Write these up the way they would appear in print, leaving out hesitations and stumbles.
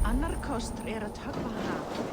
Annar kostur að höggva hana af.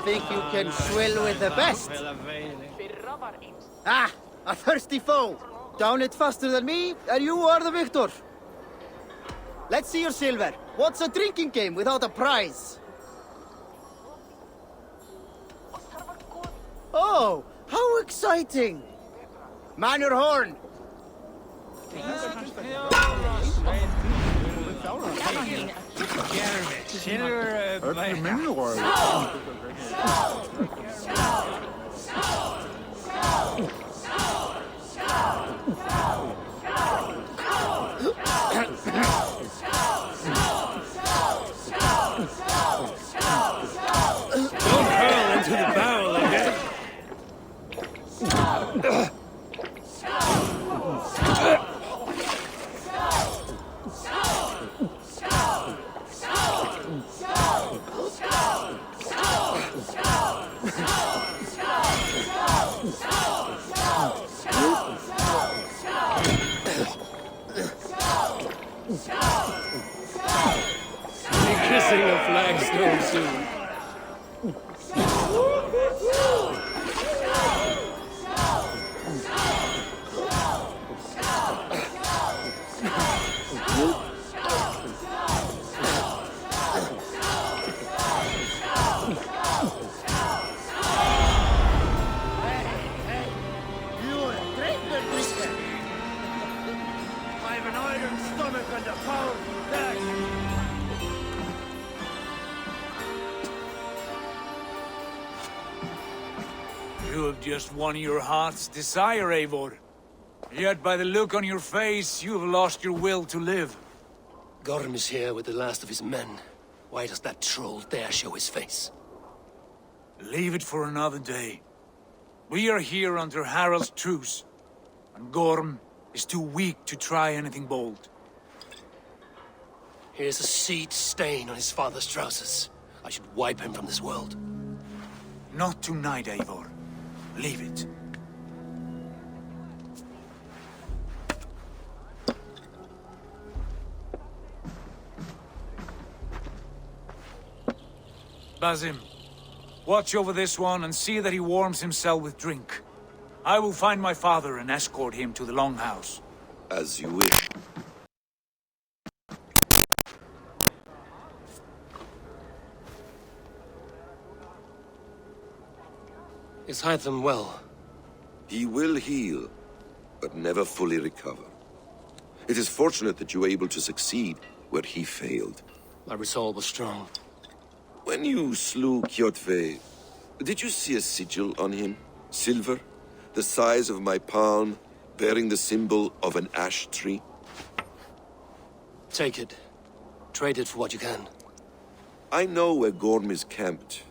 Think you can swill with the best? Ah, a thirsty foe. Down it faster than me, and you are the victor. Let's see your silver. What's a drinking game without a prize? Oh, how exciting! Man your horn! Don't hurl into the barrel again. You have just won your heart's desire, Eivor. Yet by the look on your face, you have lost your will to live. Gorm is here with the last of his men. Why does that troll dare show his face? Leave it for another day. We are here under Harald's truce, and Gorm is too weak to try anything bold. Here's a seed stain on his father's trousers. I should wipe him from this world. Not tonight, Eivor. Leave it. Basim, watch over this one and see that he warms himself with drink. I will find my father and escort him to the Longhouse. As you wish. Is Hytham well? He will heal, but never fully recover. It is fortunate that you were able to succeed where he failed. My resolve was strong. When you slew Kjotve, did you see a sigil on him? Silver? The size of my palm, bearing the symbol of an ash tree? Take it. Trade it for what you can. I know where Gorm is camped.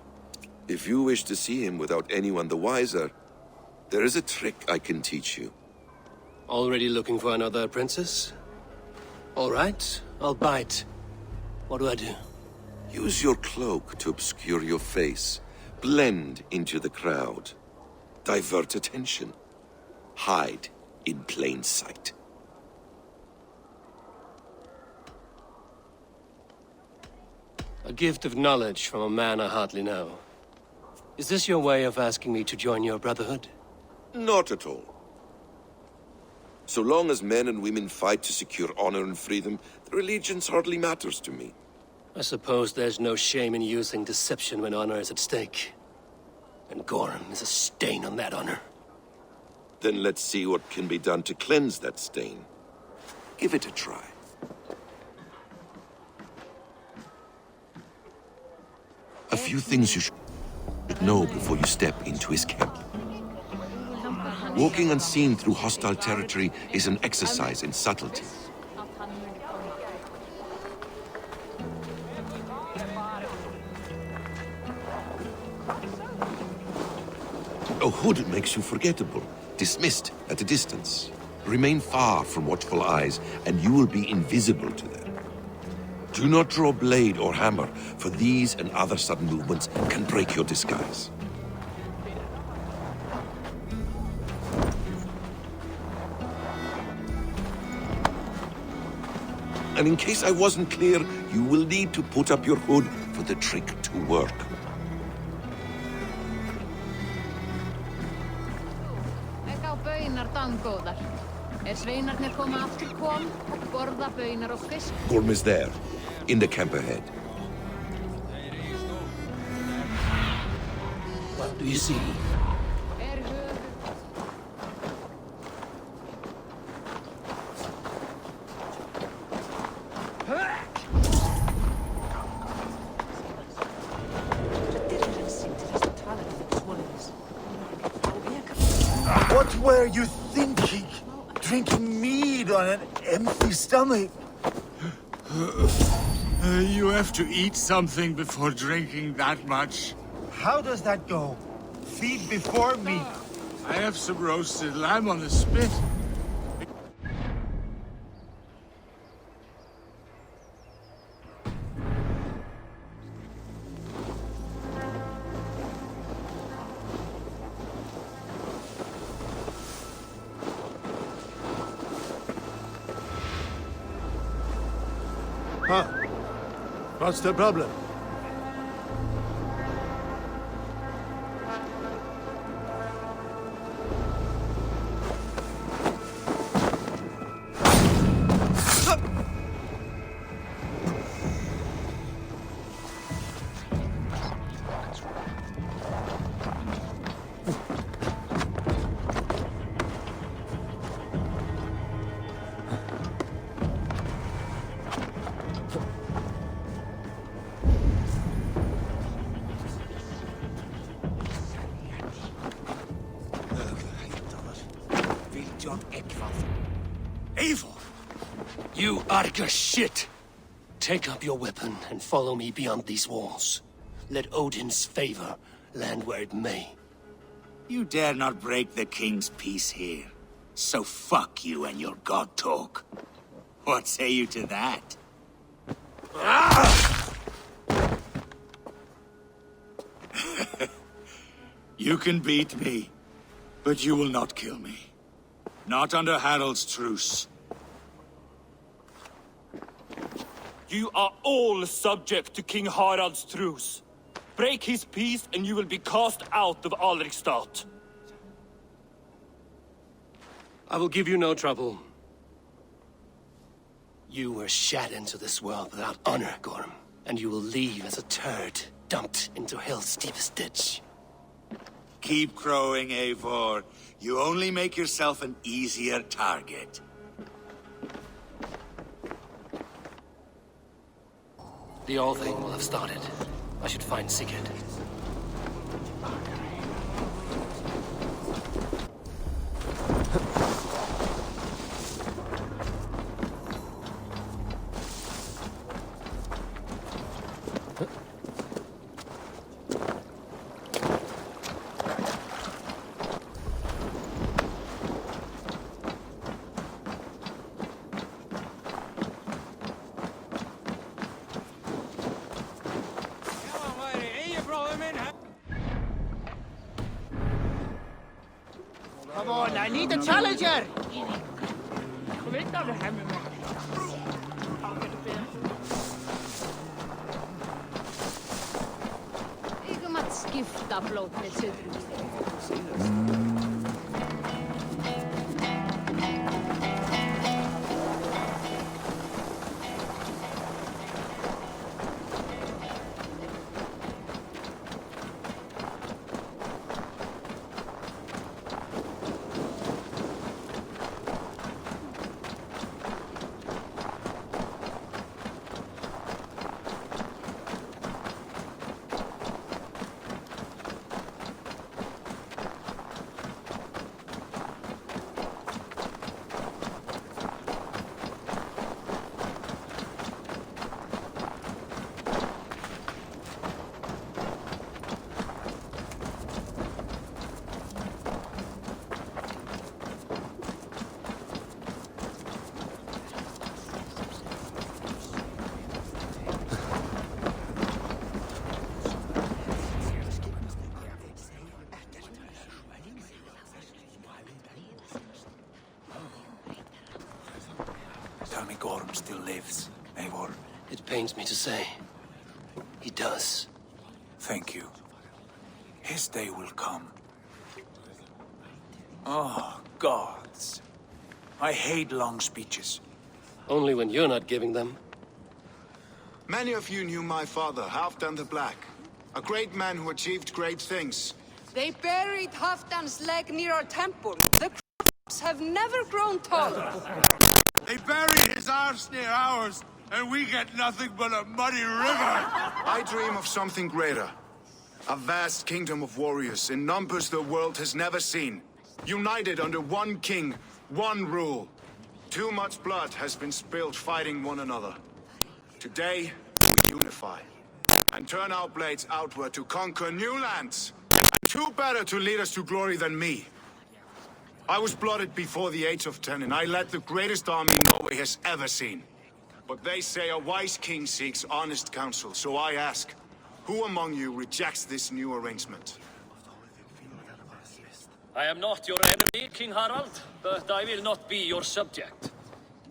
If you wish to see him without anyone the wiser, there is a trick I can teach you. Already looking for another princess? All right, I'll bite. What do I do? Use your cloak to obscure your face. Blend into the crowd. Divert attention. Hide in plain sight. A gift of knowledge from a man I hardly know. Is this your way of asking me to join your brotherhood? Not at all. So long as men and women fight to secure honor and freedom, their allegiance hardly matters to me. I suppose there's no shame in using deception when honor is at stake. And Gorm is a stain on that honor. Then let's see what can be done to cleanse that stain. Give it a try. A few things you should know before you step into his camp. Walking unseen through hostile territory is an exercise in subtlety. A hood makes you forgettable, dismissed at a distance. Remain far from watchful eyes, and you will be invisible to them. Do not draw blade or hammer, for these and other sudden movements can break your disguise. And in case I wasn't clear, you will need to put up your hood for the trick to work. Gorm is there, in the camp ahead. What do you see? What were you thinking? Drinking mead on an empty stomach? You have to eat something before drinking that much. How does that go? Feed before meat. I have some roasted lamb on the spit. Huh? What's the problem? Eivor! You Arga shit! Take up your weapon and follow me beyond these walls. Let Odin's favor land where it may. You dare not break the king's peace here. So fuck you and your god talk. What say you to that? You can beat me, but you will not kill me. Not under Harald's truce. You are all subject to King Harald's truce. Break his peace and you will be cast out of Alrikstad. I will give you no trouble. You were shat into this world without honor, Gorm, and you will leave as a turd dumped into hell's deepest ditch. Keep crowing, Eivor. You only make yourself an easier target. The All-Thing will have started. I should find Sigurd. Come on, I need a challenger! Eikö mat skifta blått med Tell me Gorm still lives, Eivor. It pains me to say. He does. Thank you. His day will come. Oh, gods. I hate long speeches. Only when you're not giving them. Many of you knew my father, Halfdan the Black. A great man who achieved great things. They buried Halfdan's leg near our temple. The crops have never grown taller. They buried his arse near ours, and we get nothing but a muddy river. I dream of something greater. A vast kingdom of warriors in numbers the world has never seen. United under one king, one rule. Too much blood has been spilled fighting one another. Today, we unify. And turn our blades outward to conquer new lands. And who better to lead us to glory than me? I was blooded before the age of 10, and I led the greatest army Norway has ever seen. But they say a wise king seeks honest counsel, so I ask, who among you rejects this new arrangement? I am not your enemy, King Harald, but I will not be your subject.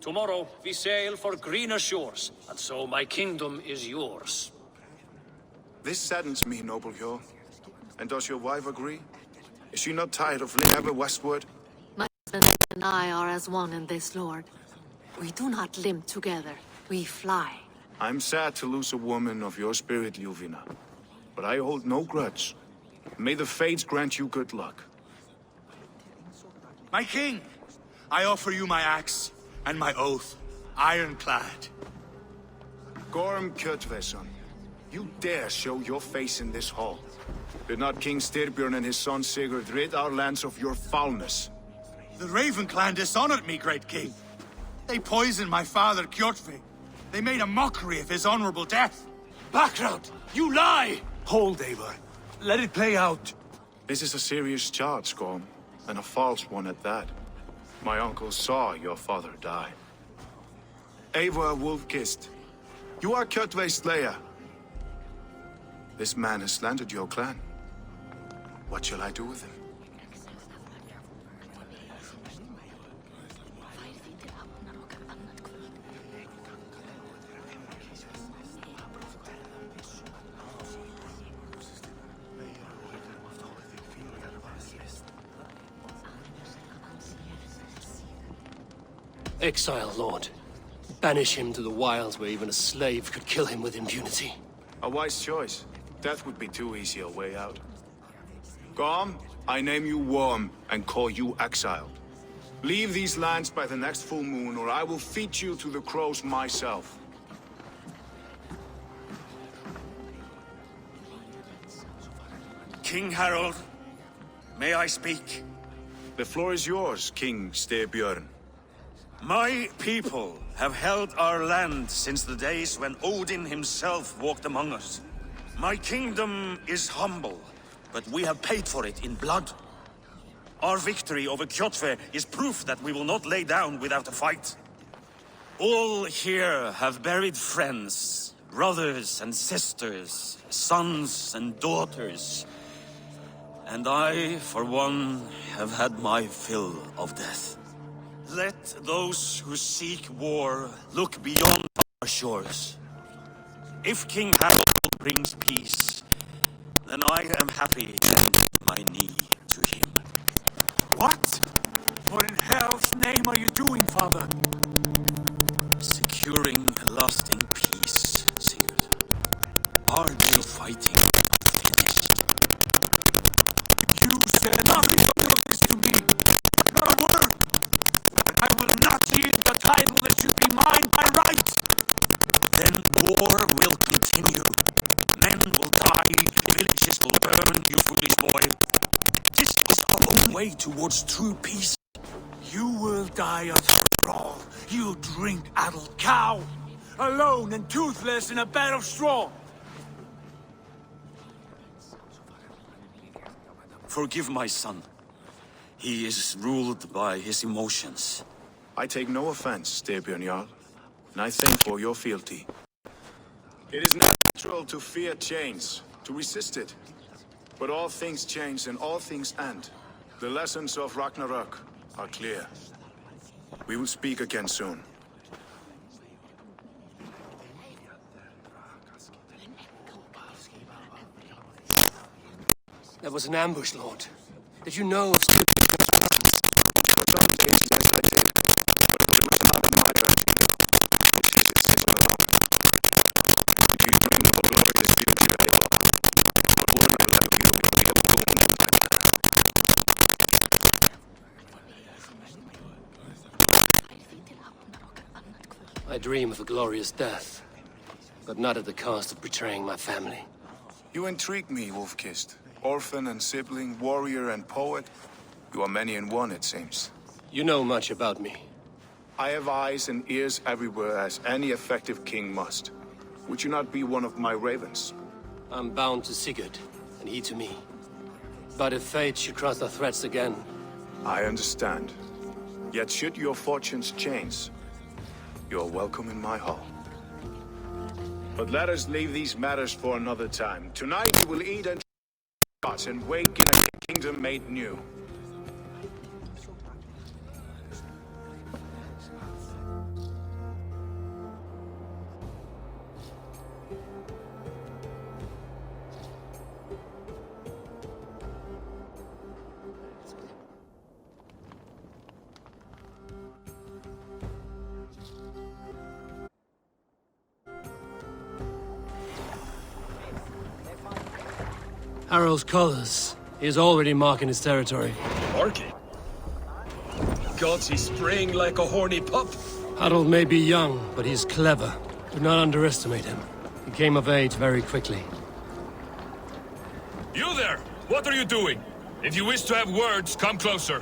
Tomorrow we sail for greener shores, and so my kingdom is yours. This saddens me, noble Hjor. And does your wife agree? Is she not tired of living ever westward? My husband and I are as one in this, Lord. We do not limp together. We fly. I'm sad to lose a woman of your spirit, Ljuvina. But I hold no grudge. May the fates grant you good luck. My king, I offer you my axe and my oath, ironclad. Gorm Kjotveson, you dare show your face in this hall. Did not King Styrbjörn and his son Sigurd rid our lands of your foulness? The Raven clan dishonored me, great king. They poisoned my father, Kjotve. They made a mockery of his honorable death. Background! You lie! Hold, Eivor. Let it play out. This is a serious charge, Gorm, and a false one at that. My uncle saw your father die. Eivor Wolf-Kissed, you are Kjotve's slayer. This man has slandered your clan. What shall I do with him? Exile, Lord. Banish him to the wilds where even a slave could kill him with impunity. A wise choice. Death would be too easy a way out. Gorm, I name you Worm and call you exiled. Leave these lands by the next full moon, or I will feed you to the crows myself. King Harold, may I speak? The floor is yours, King Styrbjörn. My people have held our land since the days when Odin himself walked among us. My kingdom is humble, but we have paid for it in blood. Our victory over Kjotve is proof that we will not lay down without a fight. All here have buried friends, brothers and sisters, sons and daughters. And I, for one, have had my fill of death. Let those who seek war look beyond our shores. If King Harold brings peace, then I am happy to bend my knee to him. What? What in hell's name are you doing, father? Securing a lasting peace, Sigurd. Our day fighting finished. You said nothing of this to me. Not a word. I will not yield the title that should be mine by right. Then war will continue. Men will die, villages will burn, you foolish boy. This is our own way towards true peace. You will die a thrall. You drink-addled cow. Alone and toothless in a bed of straw. Forgive my son. He is ruled by his emotions. I take no offense, Styrbjörn Jarl, and I thank for your fealty. It is natural to fear change, to resist it. But all things change and all things end. The lessons of Ragnarok are clear. We will speak again soon. That was an ambush, Lord. Did you know of Styrbjörn's presence? Some cases, yes, I did. But it was not in my judgment. It is its sister alone. You dream of a glorious future, Eivor. But one I left you will be a boon to Ragnar. I dream of a glorious death, but not at the cost of betraying my family. You intrigue me, Wolf-Kissed. Orphan and sibling, warrior and poet. You are many in one, it seems. You know much about me. I have eyes and ears everywhere, as any effective king must. Would you not be one of my ravens? I'm bound to Sigurd, and he to me. But if fate should cross our threats again... I understand. Yet should your fortunes change, you're welcome in my hall. But let us leave these matters for another time. Tonight we will eat and wake in a kingdom made new. Harald's colors. He is already marking his territory. Marking? Gods, he's spraying like a horny pup. Harald may be young, but he is clever. Do not underestimate him. He came of age very quickly. You there! What are you doing? If you wish to have words, come closer.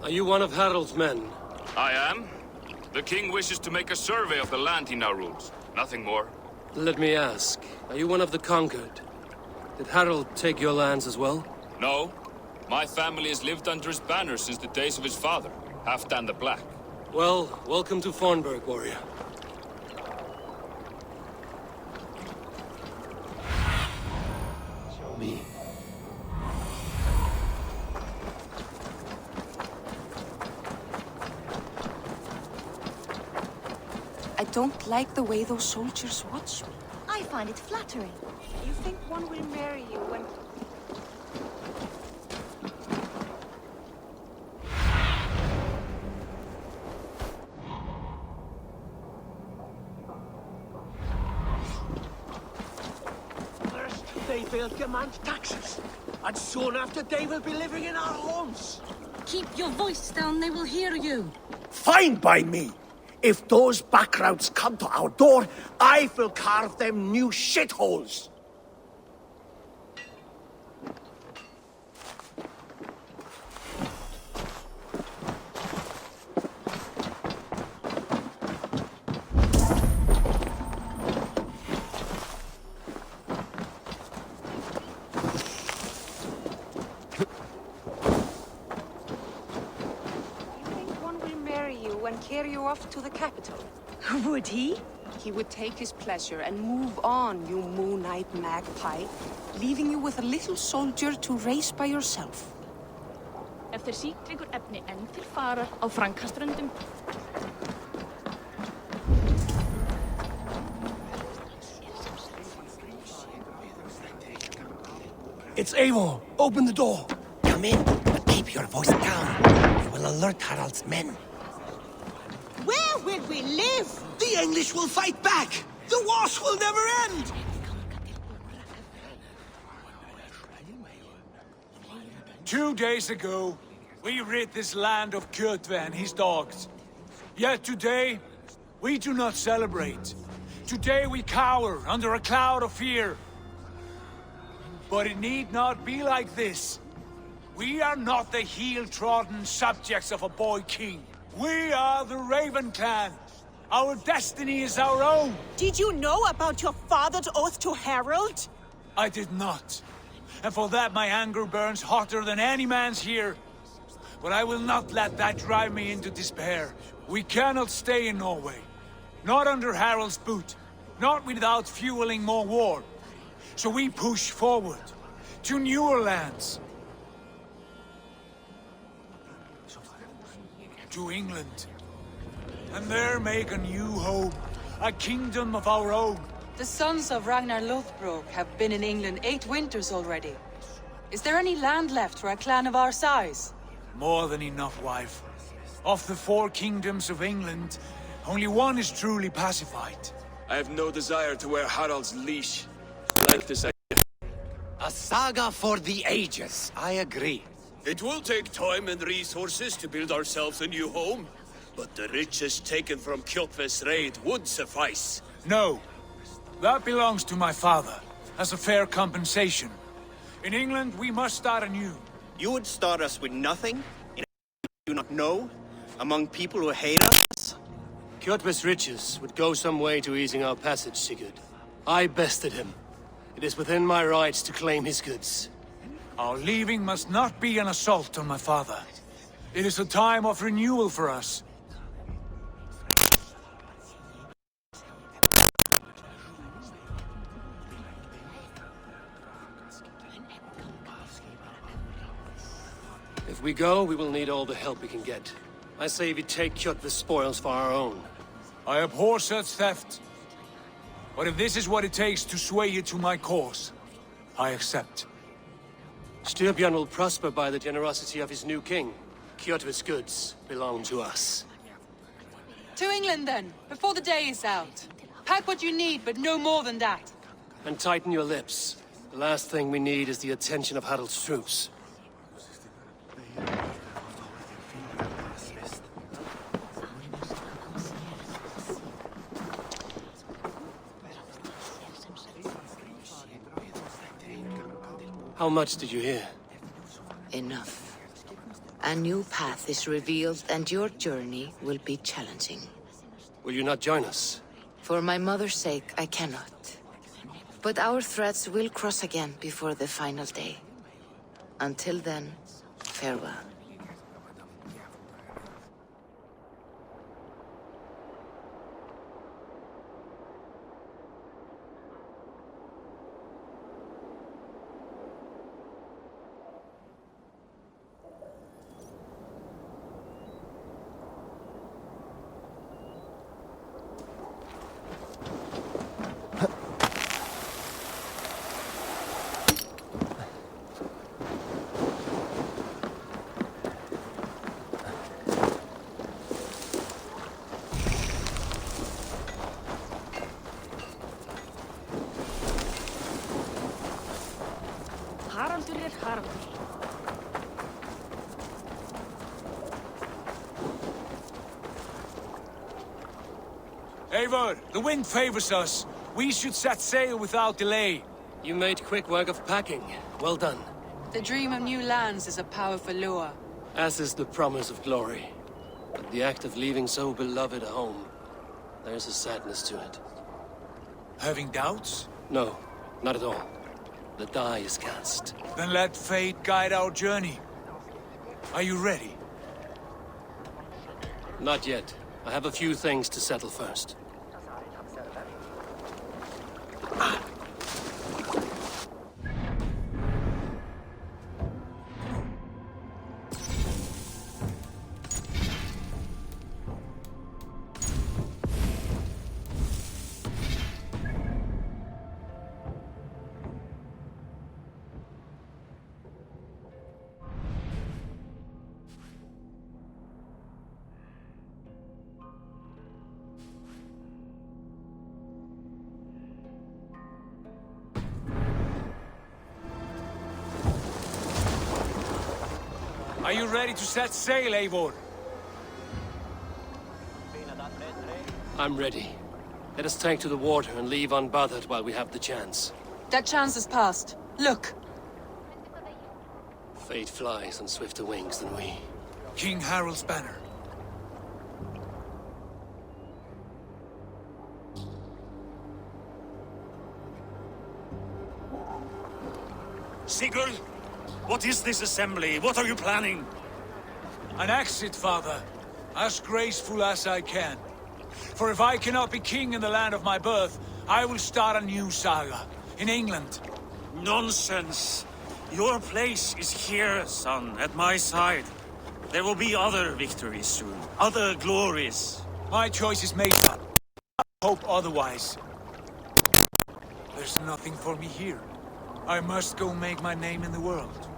Are you one of Harald's men? I am. The king wishes to make a survey of the land he now rules. Nothing more. Let me ask, are you one of the conquered? Did Harald take your lands as well? No. My family has lived under his banner since the days of his father, Halfdan the Black. Well, welcome to Fornburg, warrior. Show me. I don't like the way those soldiers watch me. I find it flattering. You think one will marry you when... First, they will demand taxes. And soon after, they will be living in our homes. Keep your voice down, they will hear you. Fine by me. If those backgrounds come to our door, I will carve them new shitholes. Carry you off to the capital. Would he? He would take his pleasure and move on, you moon-eyed magpie, leaving you with a little soldier to race by yourself. Ef þeir síklingur efni enn til farar á Frankaströndum. It's Eivor. Open the door. Come in, but keep your voice down. You will alert Harald's men. Where will we live? The English will fight back! The wars will never end! Two days ago, we rid this land of Kjotve and his dogs. Yet today, we do not celebrate. Today we cower under a cloud of fear. But it need not be like this. We are not the heel-trodden subjects of a boy king. We are the Raven Clan. Our destiny is our own. Did you know about your father's oath to Harald? I did not. And for that my anger burns hotter than any man's here. But I will not let that drive me into despair. We cannot stay in Norway. Not under Harald's boot. Not without fueling more war. So we push forward. To newer lands. To England. And there make a new home. A kingdom of our own. The sons of Ragnar Lothbrok have been in England 8 winters already. Is there any land left for a clan of our size? More than enough, wife. Of the 4 kingdoms of England, only one is truly pacified. I have no desire to wear Harald's leash. Like this, A saga for the ages, I agree. It will take time and resources to build ourselves a new home. But the riches taken from Kjotve's raid would suffice. No. That belongs to my father, as a fair compensation. In England, we must start anew. You would start us with nothing? In a you do not know? Among people who hate us? Kjotve's riches would go some way to easing our passage, Sigurd. I bested him. It is within my rights to claim his goods. Our leaving must not be an assault on my father. It is a time of renewal for us. If we go, we will need all the help we can get. I say we take Kjotve's spoils for our own. I abhor such theft. But if this is what it takes to sway you to my cause, I accept. Styrbjörn will prosper by the generosity of his new king. Kjotve's goods belong to us. To England, then, before the day is out. Pack what you need, but no more than that. And tighten your lips. The last thing we need is the attention of Harald's troops. How much did you hear? Enough. A new path is revealed, and your journey will be challenging. Will you not join us? For my mother's sake, I cannot. But our threads will cross again before the final day. Until then, farewell. Haraldur Haraldur. Eivor, the wind favors us. We should set sail without delay. You made quick work of packing. Well done. The dream of new lands is a powerful lure. As is the promise of glory. But the act of leaving so beloved a home, there's a sadness to it. Having doubts? No, not at all. The die is cast. Then let fate guide our journey. Are you ready? Not yet. I have a few things to settle first. Are you ready to set sail, Eivor? I'm ready. Let us take to the water and leave unbothered while we have the chance. That chance is past. Look! Fate flies on swifter wings than we. King Harald's banner. Sigurd, what is this assembly? What are you planning? An exit, father. As graceful as I can. For if I cannot be king in the land of my birth, I will start a new saga. In England. Nonsense. Your place is here, son, at my side. There will be other victories soon. Other glories. My choice is made. Hope otherwise. There's nothing for me here. I must go make my name in the world.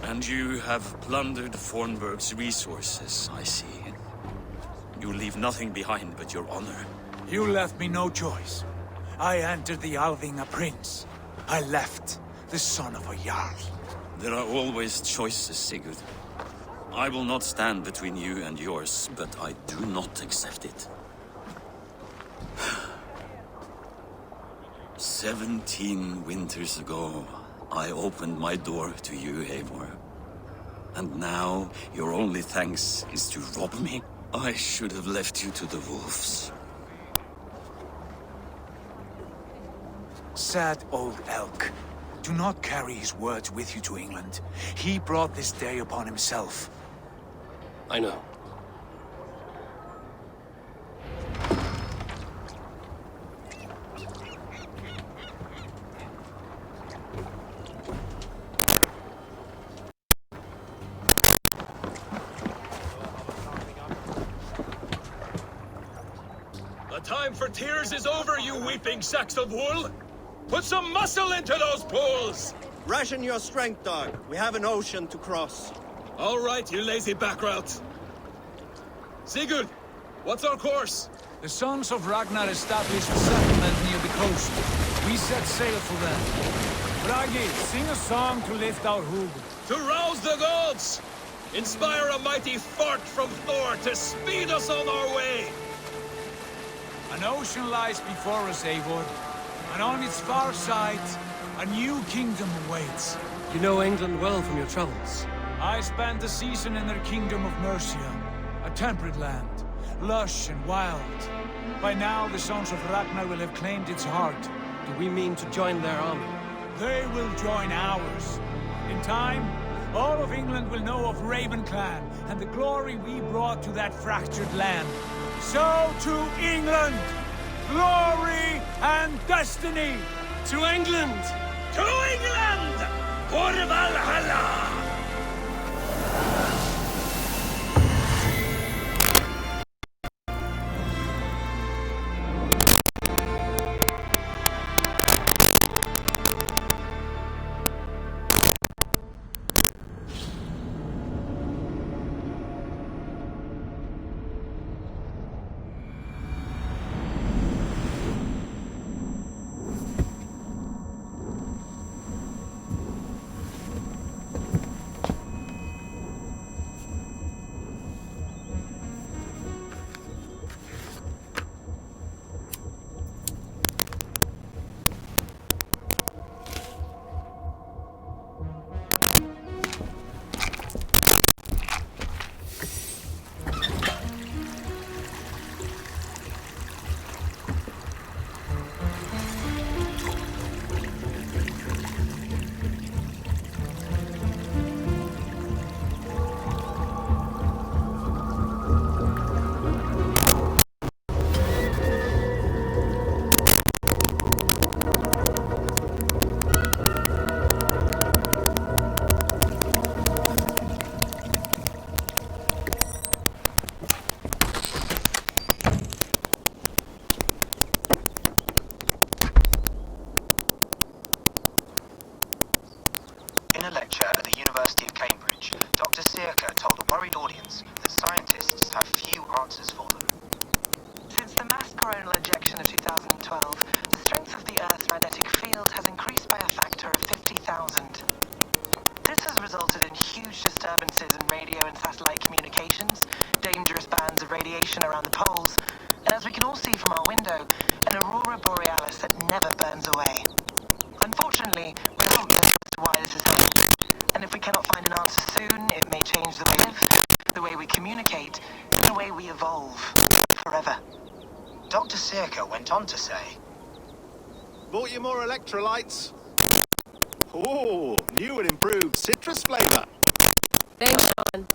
And you have plundered Fornburg's resources, I see. You leave nothing behind but your honor. You left me no choice. I entered the Alving a prince. I left the son of a Jarl. There are always choices, Sigurd. I will not stand between you and yours, but I do not accept it. 17 winters ago, I opened my door to you, Eivor. And now, your only thanks is to rob me? I should have left you to the wolves. Sad old elk. Do not carry his words with you to England. He brought this day upon himself. I know. The time for tears is over, you weeping sacks of wool! Put some muscle into those pools! Ration your strength, dog. We have an ocean to cross. All right, you lazy backrout. Sigurd, what's our course? The sons of Ragnar established a settlement near the coast. We set sail for them. Bragi, sing a song to lift our hug. To rouse the gods! Inspire a mighty fart from Thor to speed us on our way! An ocean lies before us, Eivor, and on its far side, a new kingdom awaits. You know England well from your travels. I spent a season in their kingdom of Mercia, a temperate land, lush and wild. By now, the sons of Ragnar will have claimed its heart. Do we mean to join their army? They will join ours. In time, all of England will know of Raven Clan and the glory we brought to that fractured land. So to England! Glory and destiny! To England! To England! For Valhalla! In a lecture at the University of Cambridge, Dr. Circa told a worried audience that scientists have few answers for them. Since the mass coronal ejection of 2012, the strength of the Earth's magnetic field has increased by a factor of 50,000. This has resulted in huge disturbances in radio and satellite communications, dangerous bands of radiation around the poles, and as we can all see from our window, an aurora borealis that never burns away. Unfortunately, we're not clear as to why this is happening, and if we cannot find an answer soon, it may change the way we live, the way we communicate, and the way we evolve forever. Dr. Circa went on to say, Bought you more electrolytes? Oh, new and improved citrus flavor. Thanks, Sean.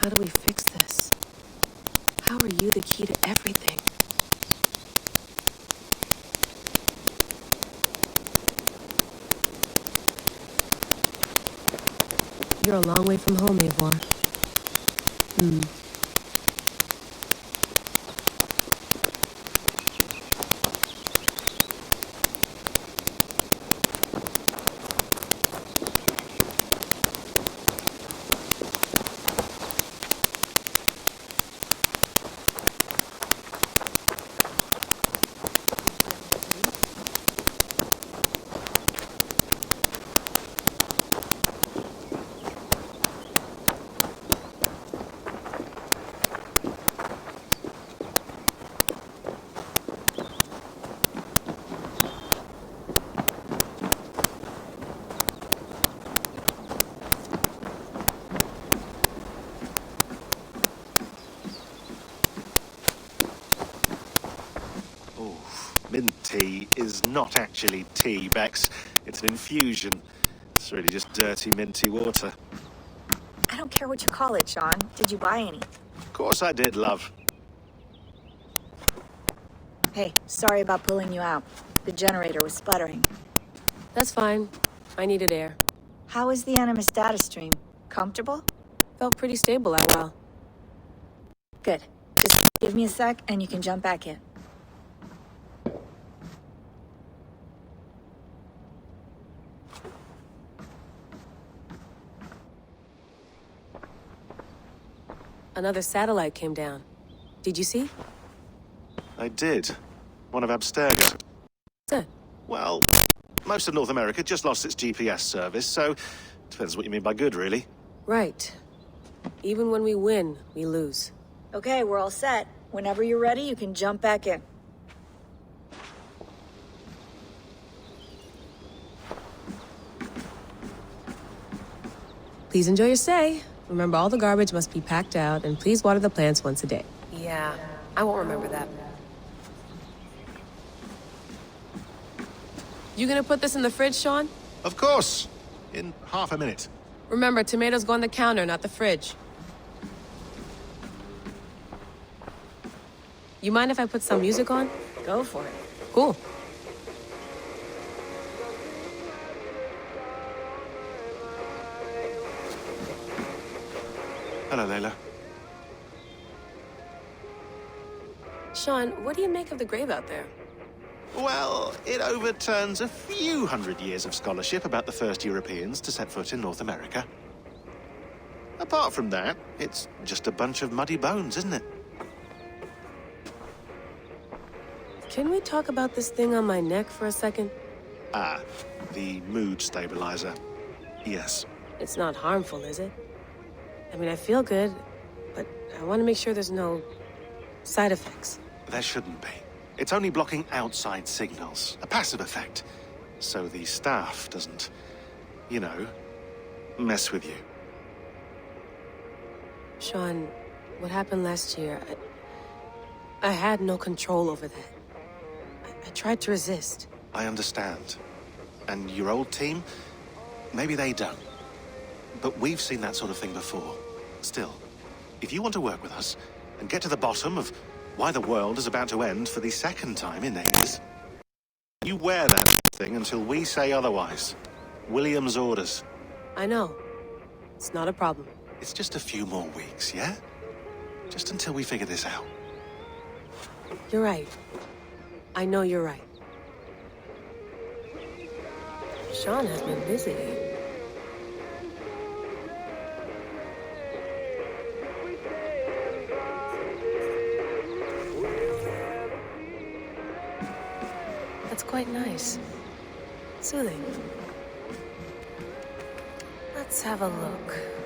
How do we fix this? How are you the key to everything? You're a long way from home, Eivor. Mint tea is not actually tea, Bex. It's an infusion. It's really just dirty, minty water. I don't care what you call it, Sean. Did you buy any? Of course I did, love. Hey, sorry about pulling you out. The generator was sputtering. That's fine. I needed air. How is the Animus data stream? Comfortable? Felt pretty stable that while. Good. Just give me a sec and you can jump back in. Another satellite came down. Did you see? I did. One of Abstergo's. Good. Well, most of North America just lost its GPS service, so depends what you mean by good, really. Right. Even when we win, we lose. Okay, we're all set. Whenever you're ready, you can jump back in. Please enjoy your stay. Remember, all the garbage must be packed out, and please water the plants once a day. Yeah, I won't remember that. You gonna put this in the fridge, Sean? Of course. In half a minute. Remember, tomatoes go on the counter, not the fridge. You mind if I put some music on? Go for it. Cool. Hello, Layla. Sean, what do you make of the grave out there? Well, it overturns a few hundred years of scholarship about the first Europeans to set foot in North America. Apart from that, it's just a bunch of muddy bones, isn't it? Can we talk about this thing on my neck for a second? Ah, the mood stabilizer. Yes. It's not harmful, is it? I mean, I feel good, but I want to make sure there's no side effects. There shouldn't be. It's only blocking outside signals, a passive effect, so the staff doesn't, you know, mess with you. Sean, what happened last year, I had no control over that. I tried to resist. I understand. And your old team, maybe they don't. But we've seen that sort of thing before. Still, if you want to work with us and get to the bottom of why the world is about to end for the second time in ages, you wear that thing until we say otherwise. William's orders. I know. It's not a problem. It's just a few more weeks, yeah? Just until we figure this out. You're right. I know you're right. Sean has been busy. That's quite nice. Soothing. Let's have a look.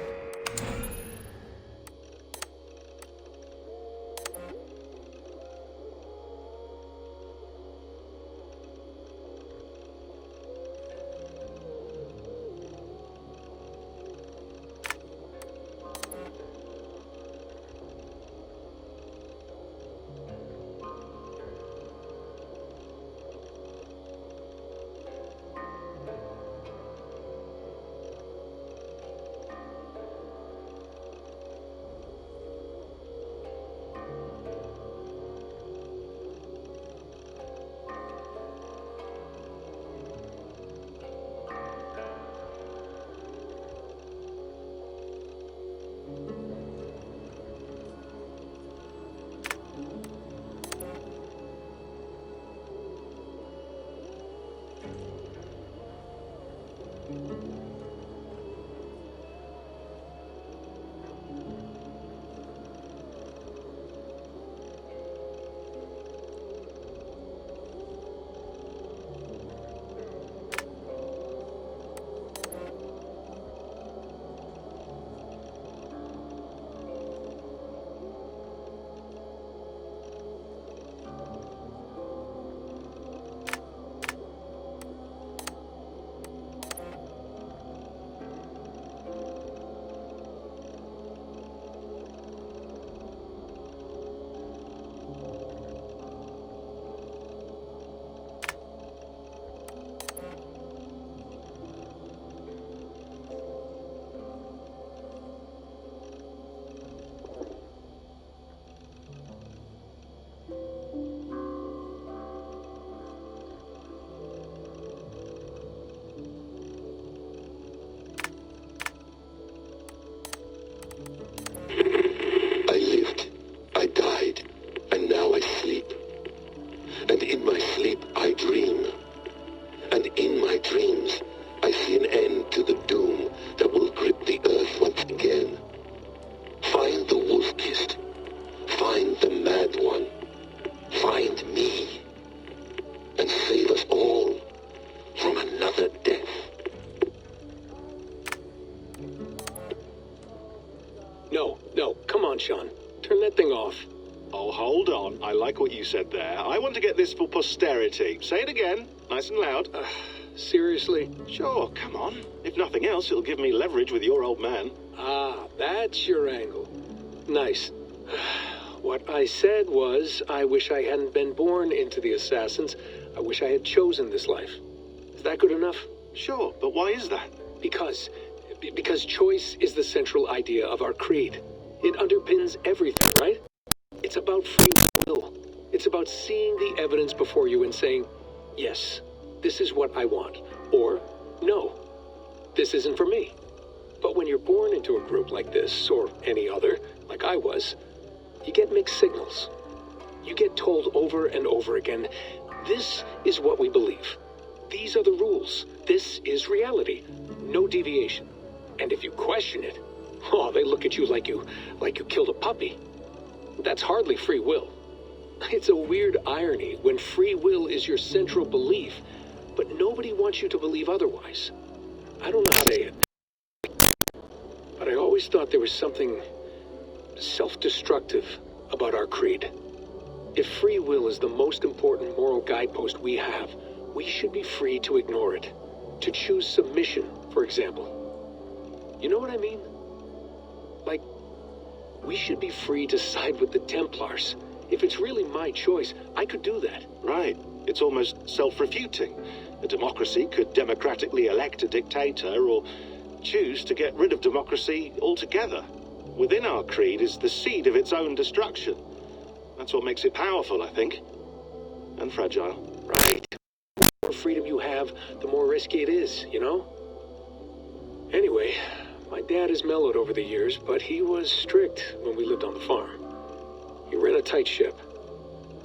Sean. Turn that thing off. Oh, hold on. I like what you said there. I want to get this for posterity. Say it again, nice and loud. Seriously? Sure, come on. If nothing else, it'll give me leverage with your old man. Ah, that's your angle. Nice. What I said was, I wish I hadn't been born into the Assassins. I wish I had chosen this life. Is that good enough? Sure, but why is that? Because choice is the central idea of our creed. It underpins everything, right? It's about free will. It's about seeing the evidence before you and saying, yes, this is what I want. Or, no, this isn't for me. But when you're born into a group like this, or any other, like I was, you get mixed signals. You get told over and over again, this is what we believe. These are the rules. This is reality. No deviation. And if you question it, oh, they look at you like you killed a puppy. That's hardly free will. It's a weird irony when free will is your central belief, but nobody wants you to believe otherwise. I don't know how to say it, but I always thought there was something self-destructive about our creed. If free will is the most important moral guidepost we have, we should be free to ignore it. To choose submission, for example. You know what I mean? Like, we should be free to side with the Templars. If it's really my choice, I could do that. Right. It's almost self-refuting. A democracy could democratically elect a dictator or choose to get rid of democracy altogether. Within our creed is the seed of its own destruction. That's what makes it powerful, I think. And fragile. Right. The more freedom you have, the more risky it is, you know? Anyway, my dad has mellowed over the years, but he was strict when we lived on the farm. He ran a tight ship.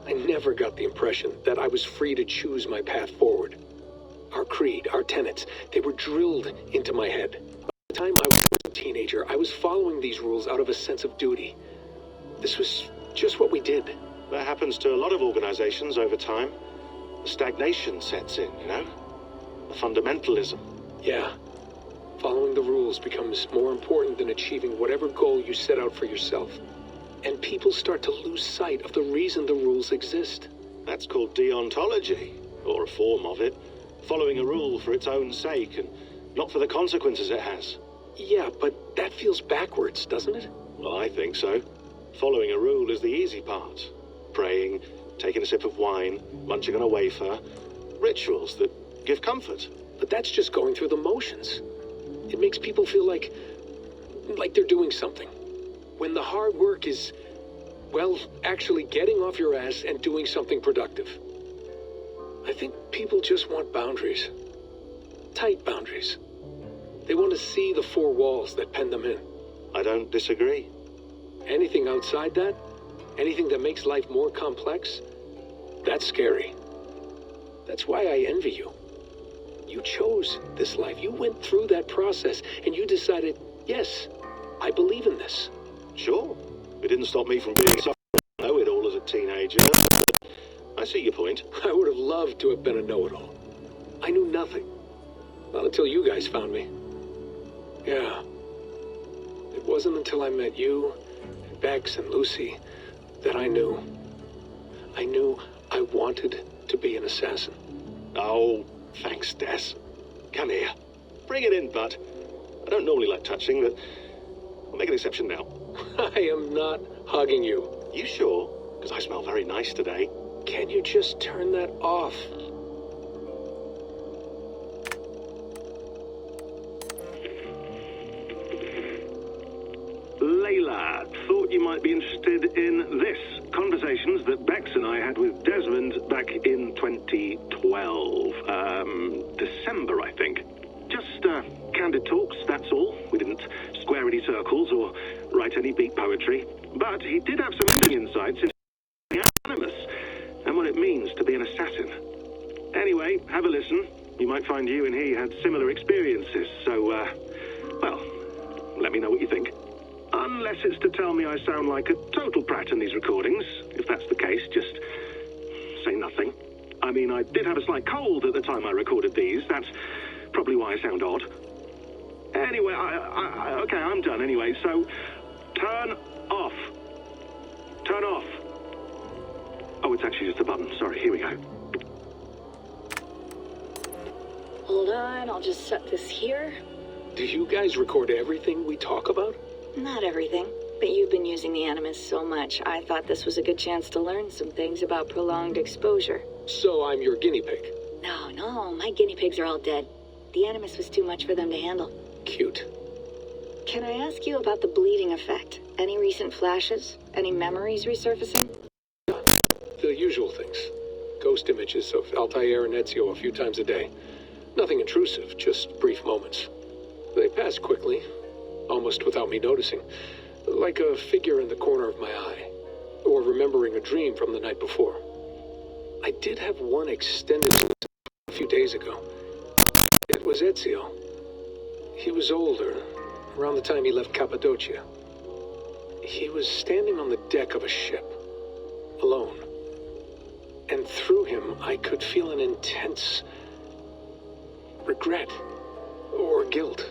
I never got the impression that I was free to choose my path forward. Our creed, our tenets, they were drilled into my head. By the time I was a teenager, I was following these rules out of a sense of duty. This was just what we did. That happens to a lot of organizations over time. The stagnation sets in, you know? The fundamentalism. Yeah. Following the rules becomes more important than achieving whatever goal you set out for yourself. And people start to lose sight of the reason the rules exist. That's called deontology, or a form of it. Following a rule for its own sake, and not for the consequences it has. Yeah, but that feels backwards, doesn't it? Well, I think so. Following a rule is the easy part. Praying, taking a sip of wine, munching on a wafer. Rituals that give comfort. But that's just going through the motions. It makes people feel like they're doing something. When the hard work is, well, actually getting off your ass and doing something productive. I think people just want boundaries. Tight boundaries. They want to see the four walls that pen them in. I don't disagree. Anything outside that, anything that makes life more complex, that's scary. That's why I envy you. You chose this life. You went through that process and you decided, yes, I believe in this. Sure. It didn't stop me from being so know-it-all as a teenager. I see your point. I would have loved to have been a know-it-all. I knew nothing. Not until you guys found me. Yeah. It wasn't until I met you, and Bex and Lucy, that I knew. I knew I wanted to be an assassin. Oh, thanks, Des. Come here. Bring it in, bud. I don't normally like touching, but I'll make an exception now. I am not hugging you. You sure? Because I smell very nice today. Can you just turn that off? Layla, thought you might be interested in this. Conversations that Bex and I had with Desmond back in 2012. December, I think. Just candid talks, that's all. We didn't square any circles or write any beat poetry. But he did have some interesting insights into the animus and what it means to be an assassin. Anyway, have a listen. You might find you and he had similar experiences, so, well, let me know what you think. Unless it's to tell me I sound like a total prat in these recordings. If that's the case, just say nothing. I mean, I did have a slight cold at the time I recorded these. That's probably why I sound odd. Anyway, okay, I'm done anyway, so turn off. Turn off. Oh, it's actually just a button. Sorry, here we go. Hold on, I'll just set this here. Do you guys record everything we talk about? Not everything, but you've been using the Animus so much, I thought this was a good chance to learn some things about prolonged exposure. So I'm your guinea pig. No, my guinea pigs are all dead. The Animus was too much for them to handle. Cute. Can I ask you about the bleeding effect? Any recent flashes? Any memories resurfacing? The usual things. Ghost images of Altair and Ezio a few times a day. Nothing intrusive, just brief moments. They pass quickly, almost without me noticing. Like a figure in the corner of my eye. Or remembering a dream from the night before. I did have one extended a few days ago. It was Ezio. He was older, around the time he left Cappadocia. He was standing on the deck of a ship, alone. And through him, I could feel an intense regret or guilt.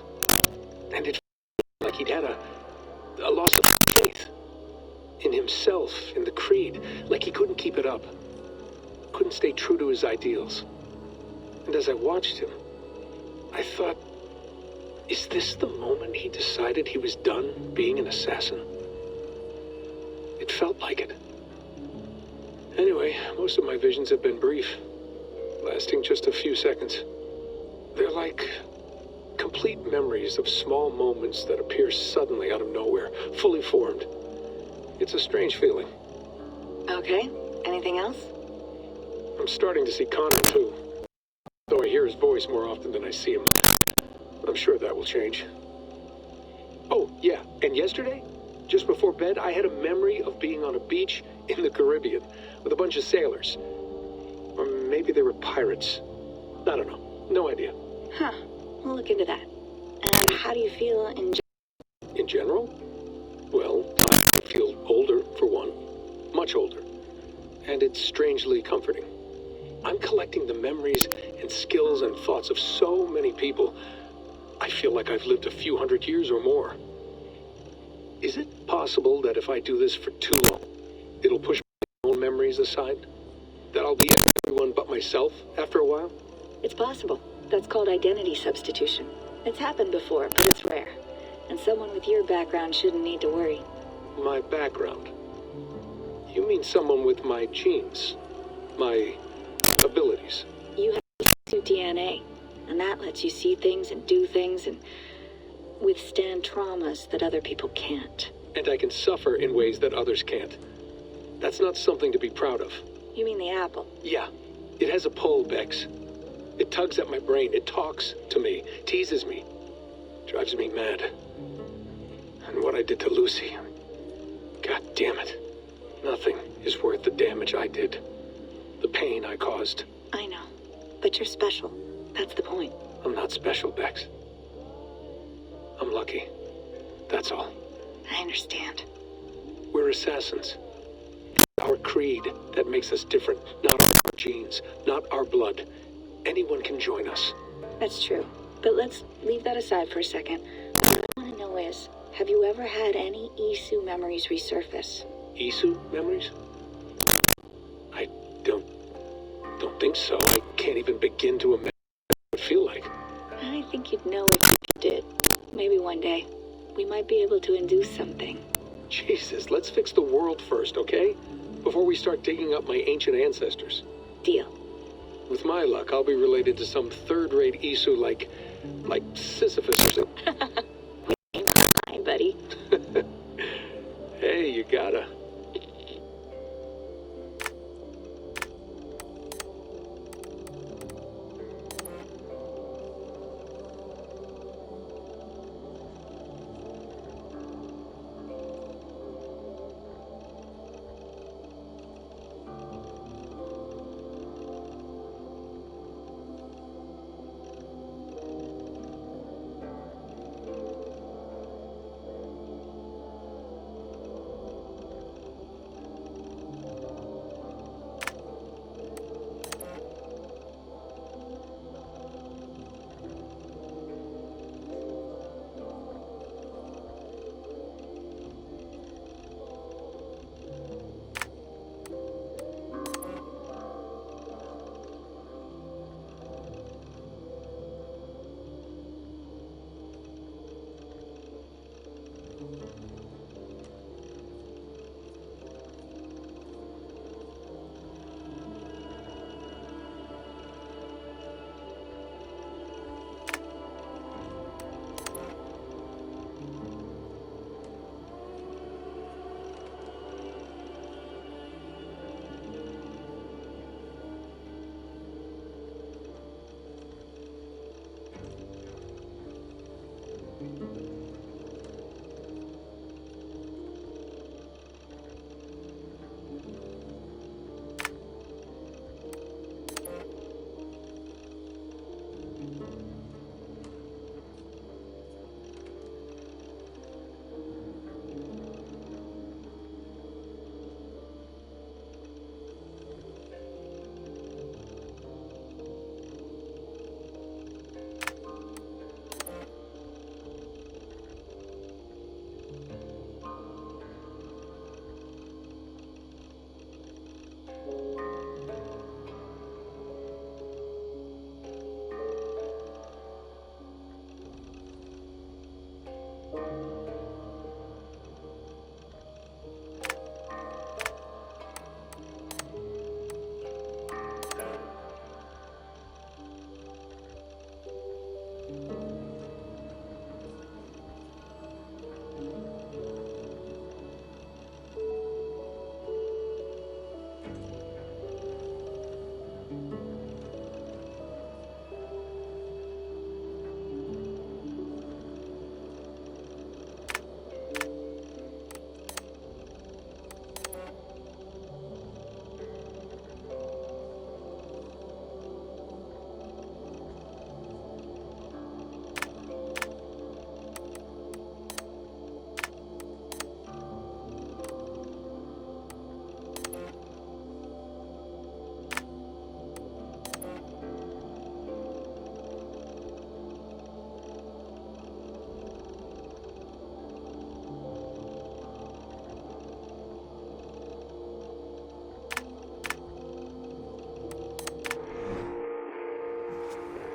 And it felt like he'd had a loss of faith in himself, in the creed, like he couldn't keep it up. Couldn't stay true to his ideals. And as I watched him, I thought, is this the moment he decided he was done being an assassin? It felt like it. Anyway, most of my visions have been brief, lasting just a few seconds. They're like complete memories of small moments that appear suddenly out of nowhere, fully formed. It's a strange feeling. Okay, anything else? I'm starting to see Connor too, though I hear his voice more often than I see him. I'm sure that will change. Oh, yeah, and yesterday, just before bed, I had a memory of being on a beach in the Caribbean with a bunch of sailors. Or maybe they were pirates. I don't know. No idea. Huh, we'll look into that. And how do you feel In general? Well, I feel older, for one. Much older. And it's strangely comforting. I'm collecting the memories and skills and thoughts of so many people. I feel like I've lived a few hundred years or more. Is it possible that if I do this for too long, it'll push my own memories aside? That I'll be everyone but myself after a while? It's possible. That's called identity substitution. It's happened before, but it's rare. And someone with your background shouldn't need to worry. My background? You mean someone with my genes? My abilities? You have E2 DNA, and that lets you see things and do things and withstand traumas that other people can't. And I can suffer in ways that others can't. That's not something to be proud of. You mean the apple? Yeah. It has a pull, Bex. It tugs at my brain. It talks to me. Teases me. Drives me mad. And what I did to Lucy. God damn it. Nothing is worth the damage I did. The pain I caused. I know. But you're special. That's the point. I'm not special, Bex. I'm lucky. That's all. I understand. We're assassins. Our creed that makes us different. Not our genes. Not our blood. Anyone can join us. That's true. But let's leave that aside for a second. What I want to know is, have you ever had any Isu memories resurface? Isu memories? I don't think so. I can't even begin to imagine what it would feel like. I think you'd know if you did. Maybe one day, we might be able to induce something. Jesus, let's fix the world first, okay? Before we start digging up my ancient ancestors. Deal. With my luck, I'll be related to some third-rate Isu like Sisyphus or something. Hi, buddy. Hey, you gotta.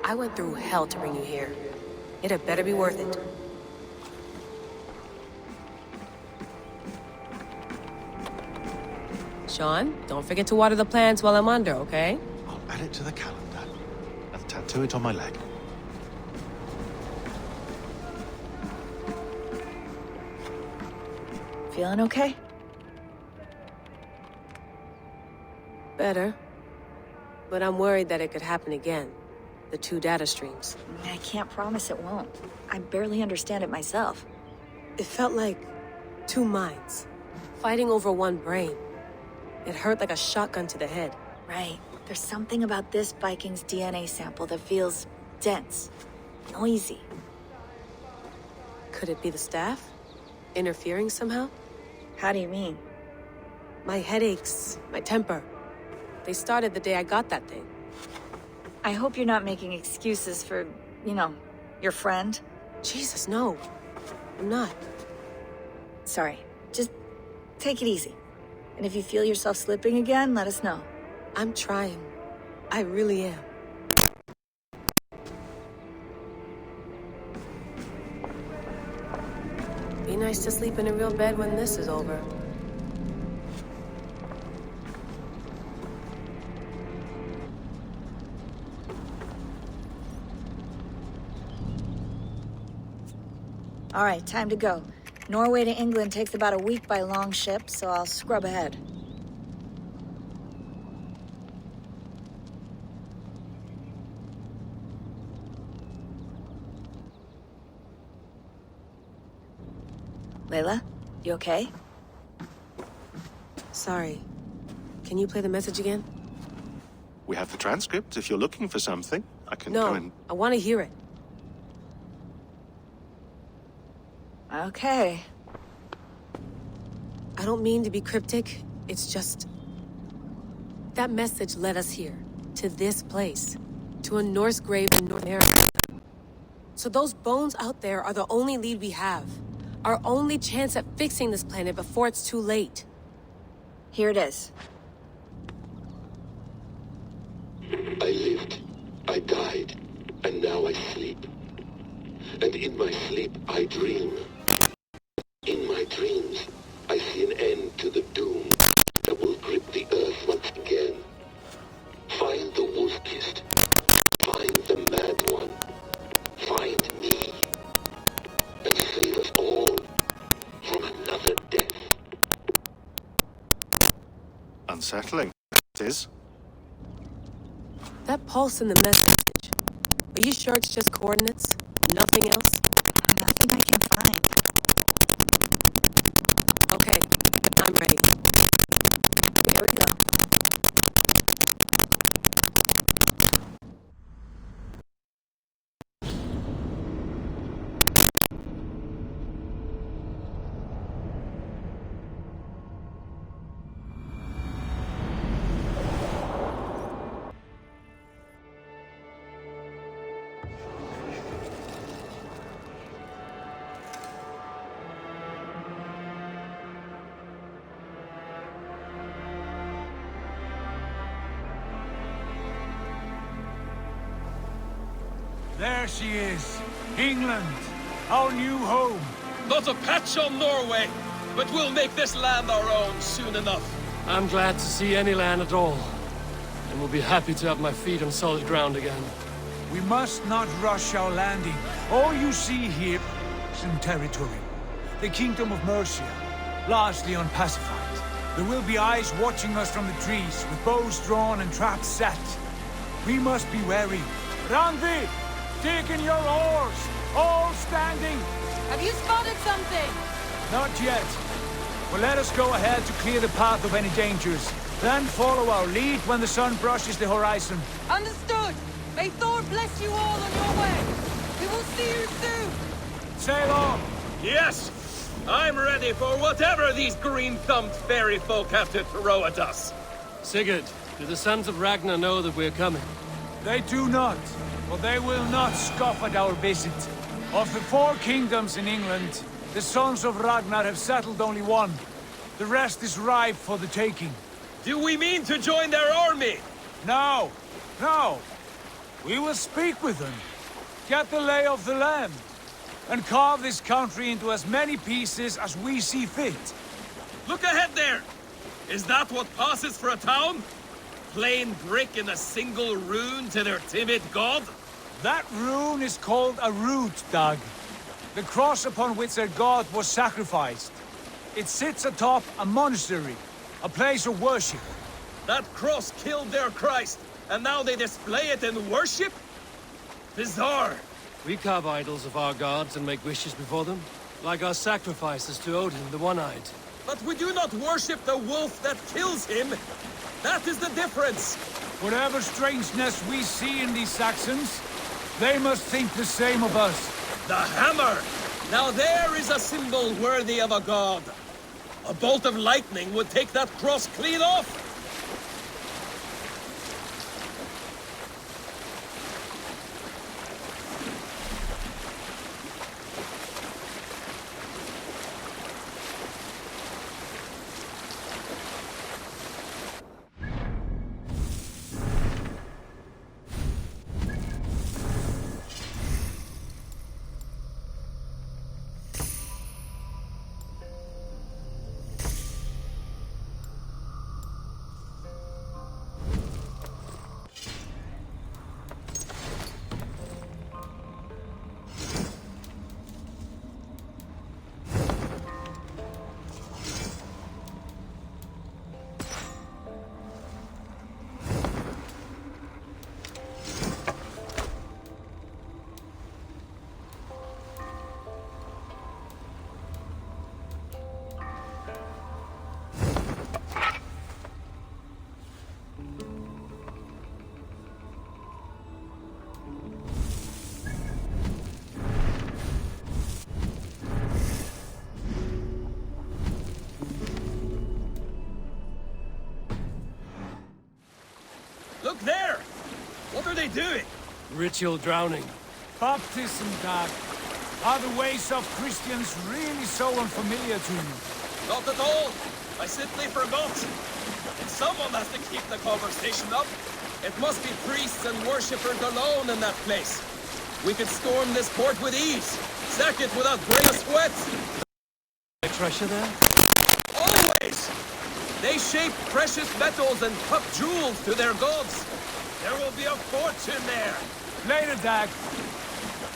I went through hell to bring you here. It had better be worth it. Sean, don't forget to water the plants while I'm under, okay? I'll add it to the calendar and tattoo it on my leg. Feeling okay? Better. But I'm worried that it could happen again. The 2 data streams. I can't promise it won't. I barely understand it myself. It felt like 2 minds, fighting over 1 brain. It hurt like a shotgun to the head. Right. There's something about this Viking's DNA sample that feels dense, noisy. Could it be the staff? Interfering somehow? How do you mean? My headaches, my temper. They started the day I got that thing. I hope you're not making excuses for, you know, your friend. Jesus, no. I'm not. Sorry. Just take it easy. And if you feel yourself slipping again, let us know. I'm trying. I really am. Be nice to sleep in a real bed when this is over. All right, time to go. Norway to England takes about a week by long ship, so I'll scrub ahead. Layla, you okay? Sorry. Can you play the message again? We have the transcript. If you're looking for something, I can No, go and... I want to hear it. Okay. I don't mean to be cryptic. It's just... that message led us here. To this place. To a Norse grave in North America. So those bones out there are the only lead we have. Our only chance at fixing this planet before it's too late. Here it is. I lived, I died, and now I sleep. And in my sleep I dream. In my dreams, I see an end to the doom that will grip the earth once again. Find the wolf-kissed. Find the mad one. Find me. And save us all from another death. Unsettling, it is. That pulse in the message. Are you sure it's just coordinates? Nothing else? Nothing I can find. Okay, I'm ready. Here we go. There she is. England, our new home. Not a patch on Norway, but we'll make this land our own soon enough. I'm glad to see any land at all. And will be happy to have my feet on solid ground again. We must not rush our landing. All you see here is in territory. The Kingdom of Mercia, largely unpacified. There will be eyes watching us from the trees, with bows drawn and traps set. We must be wary. Randvi, dig in your oars, all standing. Have you spotted something? Not yet. But let us go ahead to clear the path of any dangers. Then follow our lead when the sun brushes the horizon. Understood. May Thor bless you all on your way. We will see you soon. Sail on. Yes! I'm ready for whatever these green-thumbed fairy folk have to throw at us. Sigurd, do the sons of Ragnar know that we're coming? They do not, but they will not scoff at our visit. Of the 4 kingdoms in England, the sons of Ragnar have settled only one. The rest is ripe for the taking. Do we mean to join their army? No, no. We will speak with them, get the lay of the land, and carve this country into as many pieces as we see fit. Look ahead there! Is that what passes for a town? Plain brick in a single rune to their timid god? That rune is called a root, Doug. The cross upon which their god was sacrificed. It sits atop a monastery, a place of worship. That cross killed their Christ, and now they display it in worship? Bizarre. We carve idols of our gods and make wishes before them, like our sacrifices to Odin, the One-Eyed. But we do not worship the wolf that kills him. That is the difference. Whatever strangeness we see in these Saxons, they must think the same of us. The hammer! Now there is a symbol worthy of a god. A bolt of lightning would take that cross clean off. Look there! What are they doing? Ritual drowning. Baptism, Doug. Are the ways of Christians really so unfamiliar to you? Not at all. I simply forgot. And someone has to keep the conversation up. It must be priests and worshippers alone in that place. We could storm this port with ease. Sack it without breaking a sweat. Treasure there? Always! They shape precious metals and cut jewels to their gods. There will be a fortune there. Later, Dag.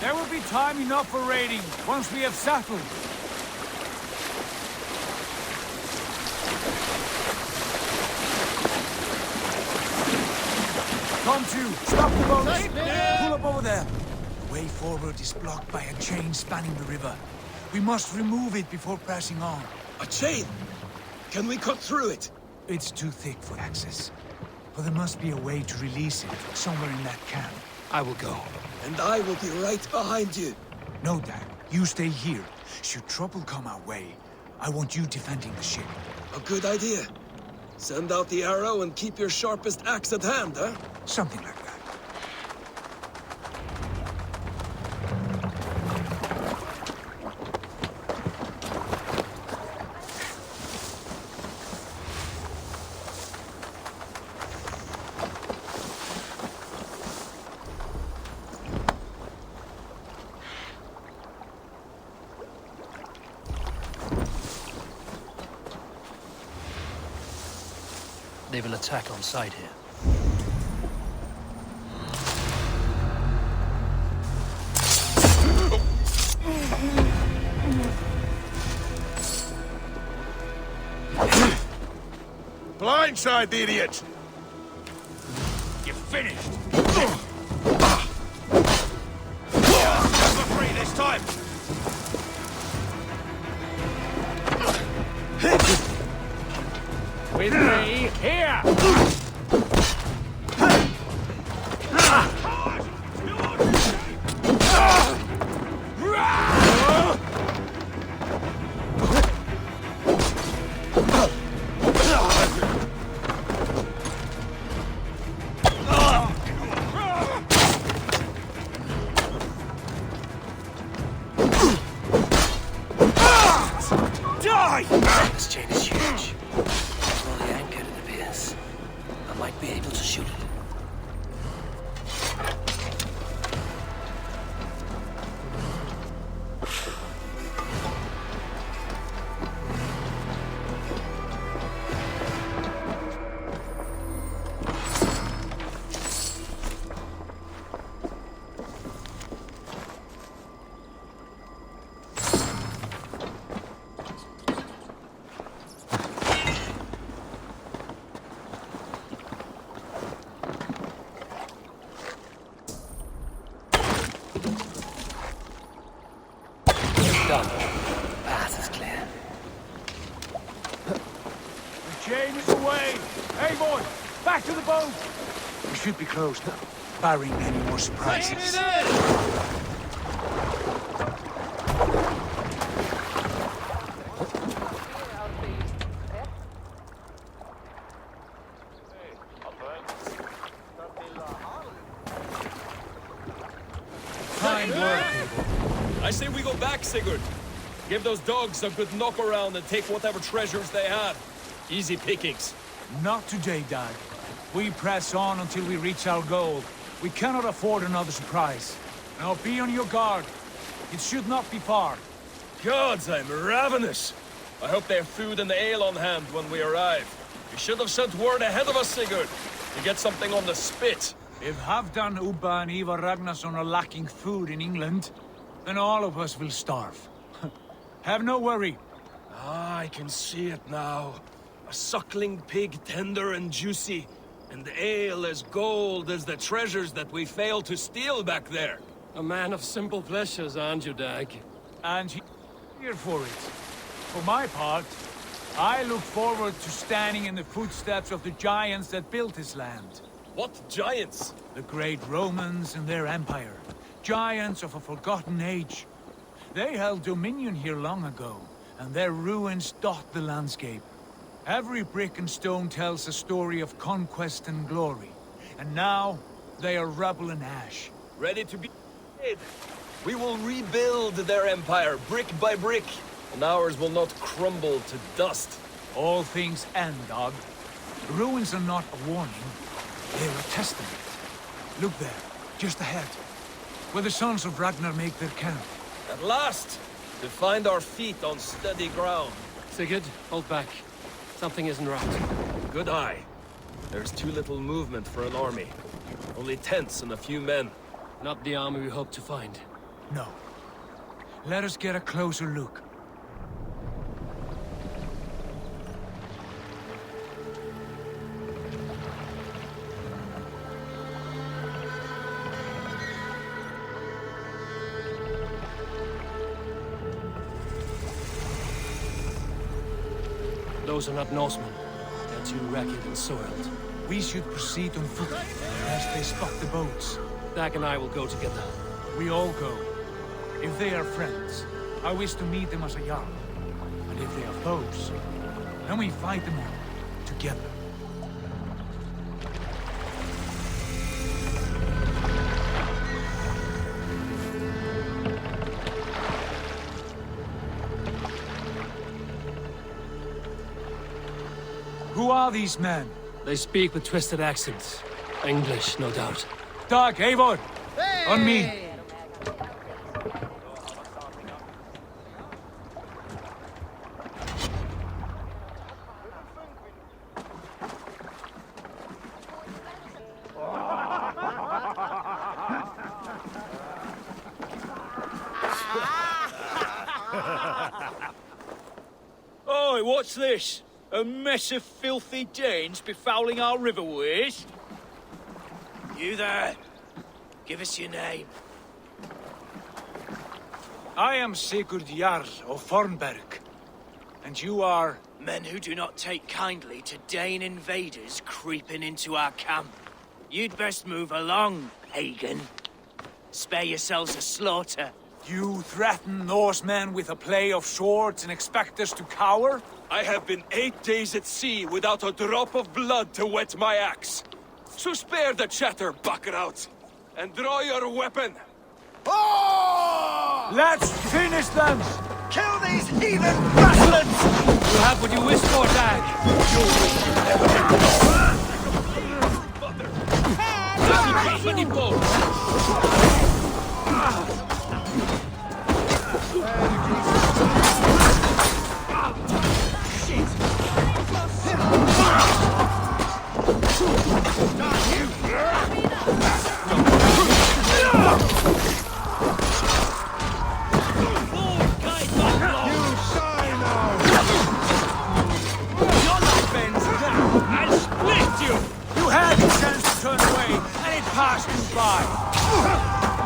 There will be time enough for raiding once we have settled. Come to. Stop the boat. Pull up over there. The way forward is blocked by a chain spanning the river. We must remove it before pressing on. A chain? Can we cut through it? It's too thick for access. But there must be a way to release it somewhere in that camp. I will go. And I will be right behind you. No, Dad. You stay here. Should trouble come our way, I want you defending the ship. A good idea. Send out the arrow and keep your sharpest axe at hand, huh? Something like that. They will attack on sight here. Blindside the idiot! You're finished! Number 3 this time! With me, here! This chain is huge. Slowly anchored, it appears. I might be able to shoot it. Done. Path is clear. The chain is away! Hey, boy! Back to the boat! We should be close now, barring any more surprises. Fine work, people. I say we go back, Sigurd. Give those dogs a good knock around and take whatever treasures they have. Easy pickings. Not today, Dad. We press on until we reach our goal. We cannot afford another surprise. Now be on your guard. It should not be far. Gods, I'm ravenous. I hope they have food and ale on hand when we arrive. You should have sent word ahead of us, Sigurd, to get something on the spit. If Halfdan, Ubba and Ivar Ragnarsson are lacking food in England, then all of us will starve. Have no worry. Ah, I can see it now. A suckling pig, tender and juicy, and ale as gold as the treasures that we failed to steal back there. A man of simple pleasures, aren't you, Dag? And here for it. For my part, I look forward to standing in the footsteps of the giants that built this land. What giants? The great Romans and their empire. Giants of a forgotten age. They held dominion here long ago, and their ruins dot the landscape. Every brick and stone tells a story of conquest and glory. And now, they are rubble and ash. Ready to be dead. We will rebuild their empire, brick by brick, and ours will not crumble to dust. All things end, dog. The ruins are not a warning. They're a testament. Look there, just ahead, where the sons of Ragnar make their camp. At last! To find our feet on steady ground. Sigurd, hold back. Something isn't right. Good eye. There's too little movement for an army. Only tents and a few men. Not the army we hope to find. No. Let us get a closer look. Those are not Norsemen. They're too ragged and soiled. We should proceed on foot, as they spot the boats. Dag and I will go together. We all go. If they are friends, I wish to meet them as a jarl. And if they are foes, then we fight them all, together. Who are these men? They speak with twisted accents. English, no doubt. Dag, Eivor! Hey! On me! Oi, what's this? A mess of filthy Danes befouling our riverways? You there? Give us your name. I am Sigurd Jarl of Fornberg. And you are... Men who do not take kindly to Dane invaders creeping into our camp. You'd best move along, pagan. Spare yourselves a slaughter. You threaten Norsemen with a play of swords and expect us to cower? I have been 8 days at sea without a drop of blood to wet my axe. So spare the chatter, Buckerout, and draw your weapon. Oh! Let's finish them! Kill these heathen bastards! You have what you wish for, Dag. You had the chance to turn away, and it passed you by.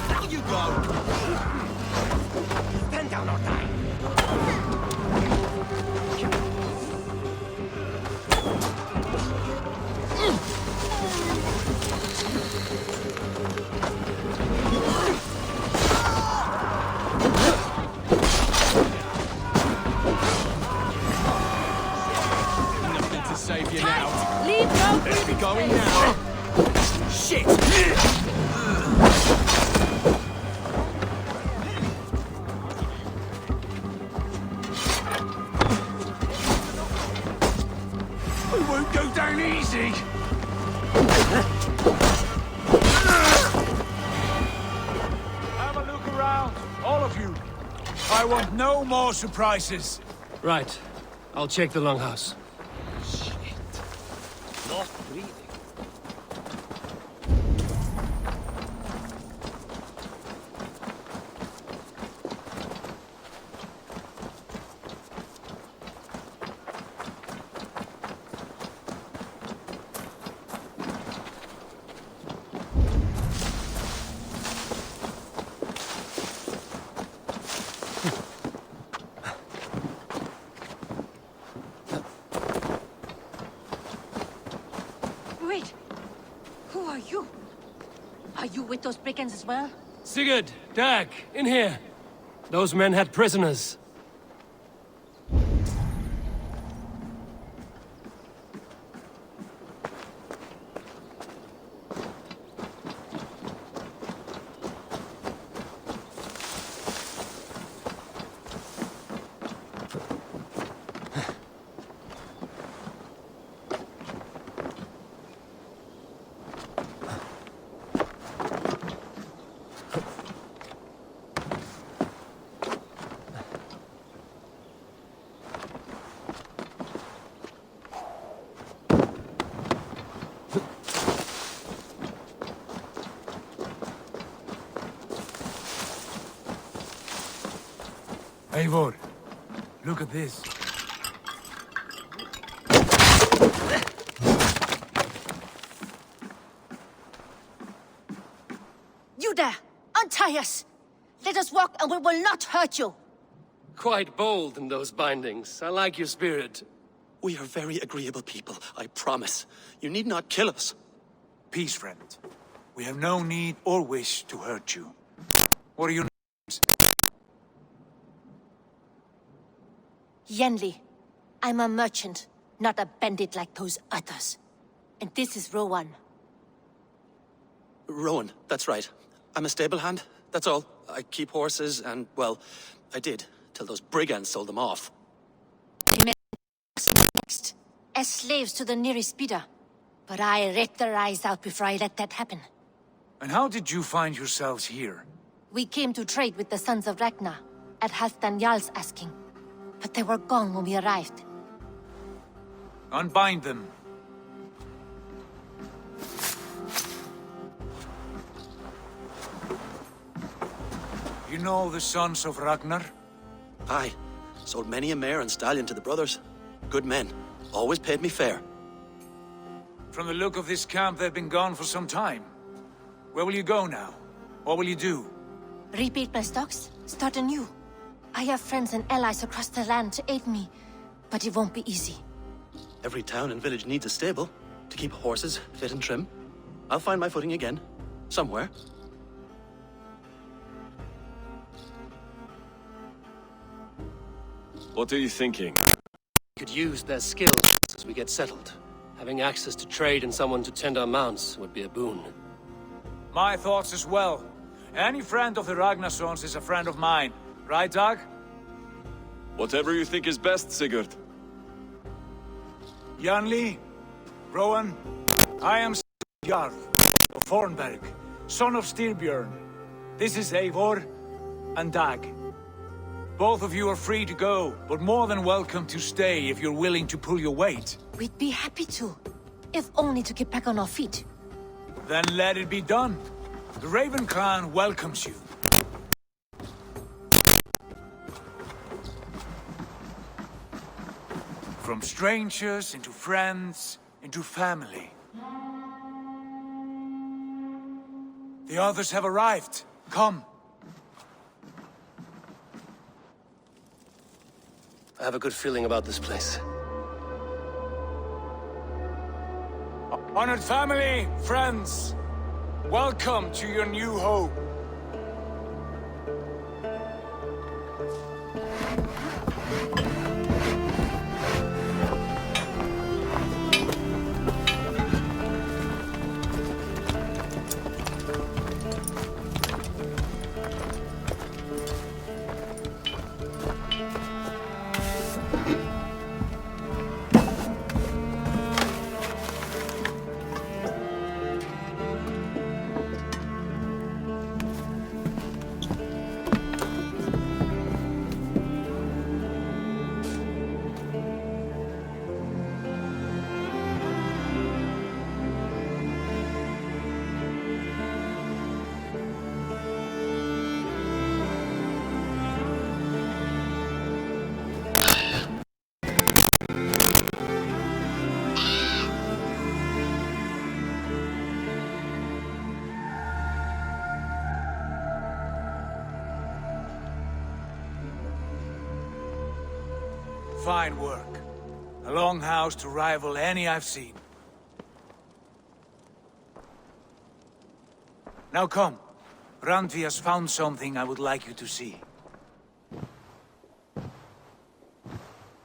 Down you go! Stand down or die! Nothing to save you now. Leave no Let's be going now. Shit! We won't go down easy. Have a look around, all of you. I want no more surprises. Right. I'll check the longhouse. Not breathing. Wait! Who are you? Are you with those brigands as well? Sigurd, Dag, in here. Those men had prisoners. Eivor, look at this. You there! Untie us! Let us walk and we will not hurt you! Quite bold in those bindings. I like your spirit. We are very agreeable people, I promise. You need not kill us. Peace, friend. We have no need or wish to hurt you. What are your names? Yenli. I'm a merchant, not a bandit like those others. And this is Rowan. Rowan, that's right. I'm a stable hand, that's all. I keep horses and, well, I did, till those brigands sold them off. He met us next, as slaves to the nearest bidder. But I ripped their eyes out before I let that happen. And how did you find yourselves here? We came to trade with the Sons of Ragnar, at Halfdan Jarl's asking. But they were gone when we arrived. Unbind them. You know the Sons of Ragnar? Aye. Sold many a mare and stallion to the brothers. Good men. Always paid me fair. From the look of this camp, they've been gone for some time. Where will you go now? What will you do? Rebuild my stocks, start anew. I have friends and allies across the land to aid me, but it won't be easy. Every town and village needs a stable to keep horses fit and trim. I'll find my footing again. Somewhere. What are you thinking? We could use their skills as we get settled. Having access to trade and someone to tend our mounts would be a boon. My thoughts as well. Any friend of the Ragnarsons is a friend of mine. Right, Dag? Whatever you think is best, Sigurd. Janli, Rowan, I am Jarl of Fornberg, son of Styrbjörn. This is Eivor and Dag. Both of you are free to go, but more than welcome to stay if you're willing to pull your weight. We'd be happy to, if only to get back on our feet. Then let it be done. The Raven clan welcomes you. From strangers into friends, into family. The others have arrived. Come. I have a good feeling about this place. Honored family, friends, welcome to your new home. Fine work. A longhouse to rival any I've seen. Now come. Randvi has found something I would like you to see.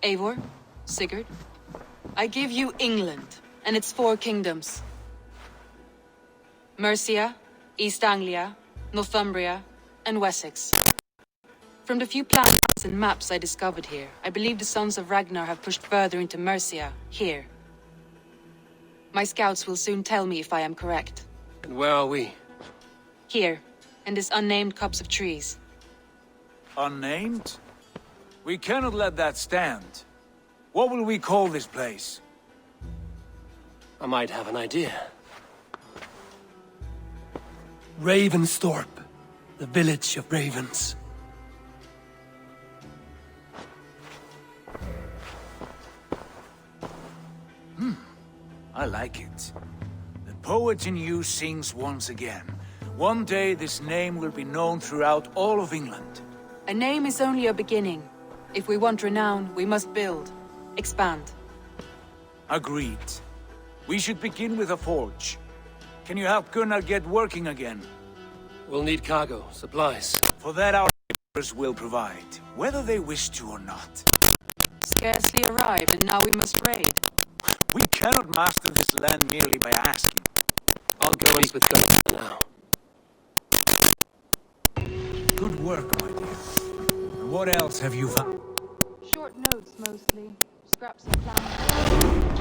Eivor, Sigurd, I give you England and its 4 kingdoms. Mercia, East Anglia, Northumbria, and Wessex. From the few plans and maps I discovered here, I believe the Sons of Ragnar have pushed further into Mercia, here. My scouts will soon tell me if I am correct. And where are we? Here, in this unnamed copse of trees. Unnamed? We cannot let that stand. What will we call this place? I might have an idea. Ravensthorpe, the village of ravens. I like it. The poet in you sings once again. One day this name will be known throughout all of England. A name is only a beginning. If we want renown, we must build, expand. Agreed. We should begin with a forge. Can you help Gunnar get working again? We'll need cargo, supplies. For that our neighbors will provide, whether they wish to or not. Scarcely arrived, and now we must raid. We cannot master this land merely by asking. I'll go and speak with Gunnar now. Good work, my dear. And what else have you found? Short notes, mostly. Scraps of plans.